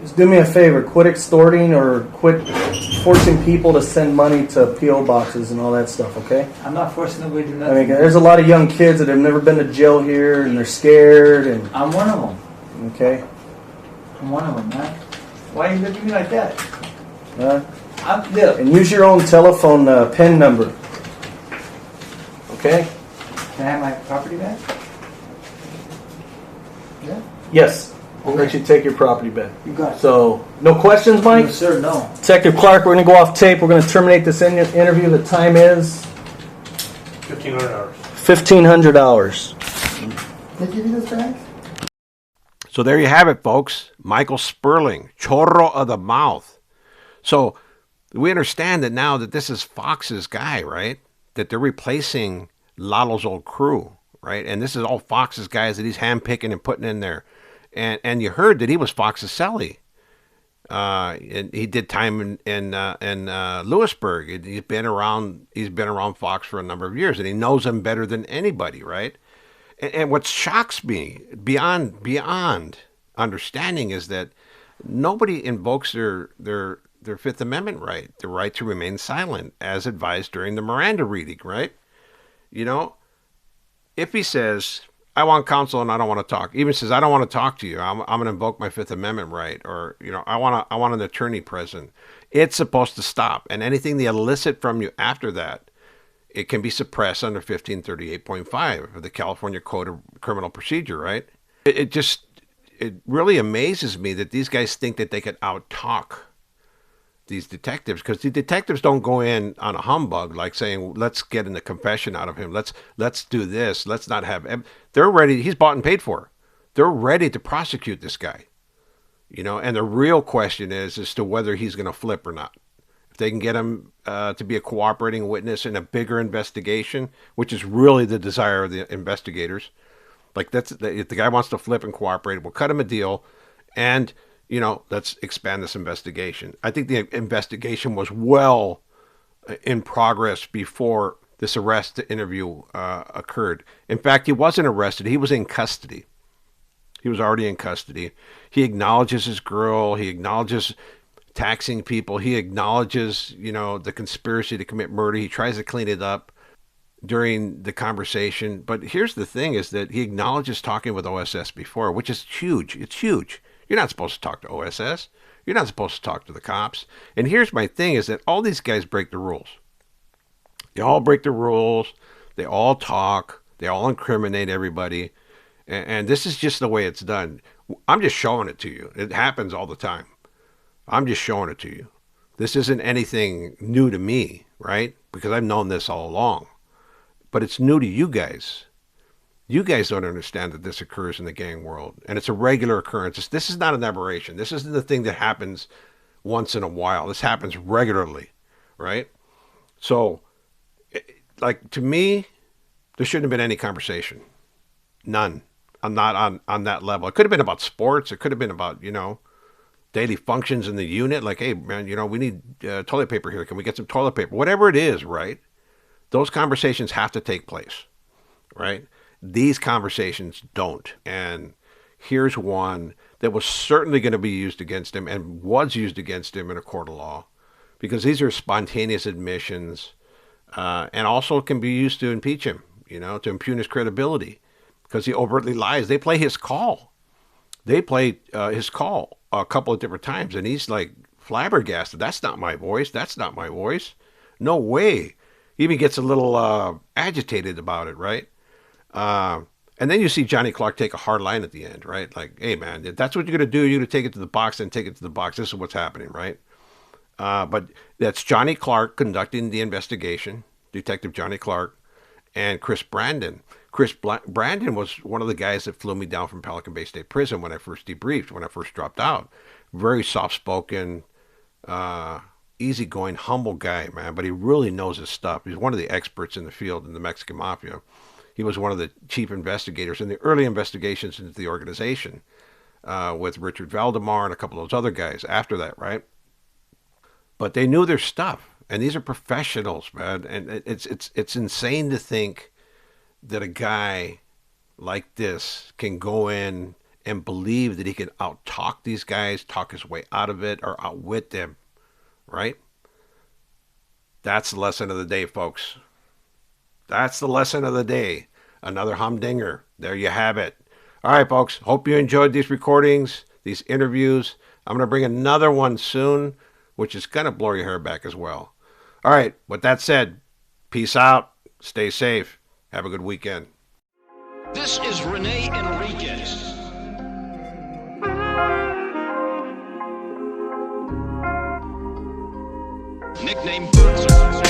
just do me a favor. Quit extorting or quit forcing people to send money to P.O. boxes and all that stuff, okay? I'm not forcing nobody to do I nothing. mean, there's a lot of young kids that have never been to jail here, and they're scared, and I'm one of them. okay? I'm one of them, man. Why are you looking at me like that? Look. And use your own telephone PIN number, okay? Can I have my property back? Yeah. Yes. We'll let you take your property back. You got it. So, no questions, Mike? No, sir, no. Detective Clark, we're going to go off tape. We're going to terminate this interview. The time is 1,500 hours. 1,500 hours. They give you this back? So there you have it, folks. Michael Sperling, chorro of the mouth. So we understand that now that this is Fox's guy, right? That they're replacing Lalo's old crew, right? And this is all Fox's guys that he's handpicking and putting in there. And you heard that he was Fox's cellie. And he did time in Lewisburg. He's been around Fox for a number of years, and he knows him better than anybody, right? And what shocks me beyond understanding is that nobody invokes their Fifth Amendment right, the right to remain silent, as advised during the Miranda reading, right? You know, if he says, I want counsel and I don't want to talk, even says, I don't want to talk to you, I'm going to invoke my Fifth Amendment right, or, I want an attorney present, it's supposed to stop. And anything they elicit from you after that, it can be suppressed under 1538.5 of the California Code of Criminal Procedure, right? It really amazes me that these guys think that they could out-talk these detectives, because the detectives don't go in on a humbug like saying, let's get in the confession out of him, let's do this, let's not have. They're ready. He's bought and paid for. They're ready to prosecute this guy, and the real question is as to whether he's going to flip or not. If they can get him to be a cooperating witness in a bigger investigation, which is really the desire of the investigators, like if the guy wants to flip and cooperate, we'll cut him a deal, and let's expand this investigation. I think the investigation was well in progress before this arrest interview occurred. In fact, he wasn't arrested. He was in custody. He was already in custody. He acknowledges his girl. He acknowledges taxing people. He acknowledges, the conspiracy to commit murder. He tries to clean it up during the conversation. But here's the thing is that he acknowledges talking with OSS before, which is huge. It's huge. You're not supposed to talk to OSS. You're not supposed to talk to the cops. And here's my thing is that all these guys break the rules. They all break the rules. They all talk. They all incriminate everybody. And this is just the way it's done. I'm just showing it to you. It happens all the time. I'm just showing it to you. This isn't anything new to me, right? Because I've known this all along. But it's new to you guys. You guys don't understand that this occurs in the gang world, and it's a regular occurrence. This is not an aberration. This isn't the thing that happens once in a while. This happens regularly, right? So, to me, there shouldn't have been any conversation. None. I'm not on that level. It could have been about sports. It could have been about, daily functions in the unit. Like, hey, man, we need toilet paper here. Can we get some toilet paper? Whatever it is, right? Those conversations have to take place, right? These conversations don't. And here's one that was certainly going to be used against him and was used against him in a court of law, because these are spontaneous admissions and also can be used to impeach him, to impugn his credibility, because he overtly lies. They play his call. They play his call a couple of different times, and he's like flabbergasted. That's not my voice. That's not my voice. No way. He even gets a little agitated about it, right? And then you see Johnny Clark take a hard line at the end, right? Like, hey, man, if that's what you're going to do, you're going to take it to the box, then take it to the box. This is what's happening, right? But that's Johnny Clark conducting the investigation, Detective Johnny Clark, and Chris Brandon. Brandon was one of the guys that flew me down from Pelican Bay State Prison when I first debriefed, when I first dropped out. Very soft-spoken, easygoing, humble guy, man, but he really knows his stuff. He's one of the experts in the field in the Mexican Mafia. He was one of the chief investigators in the early investigations into the organization with Richard Valdemar and a couple of those other guys after that, right? But they knew their stuff, and these are professionals, man. And it's insane to think that a guy like this can go in and believe that he can out-talk these guys, talk his way out of it, or outwit them, right? That's the lesson of the day, folks. That's the lesson of the day. Another humdinger. There you have it. All right, folks. Hope you enjoyed these recordings, these interviews. I'm going to bring another one soon, which is going to blow your hair back as well. All right. With that said, peace out. Stay safe. Have a good weekend. This is Rene Enriquez. Nickname Boots.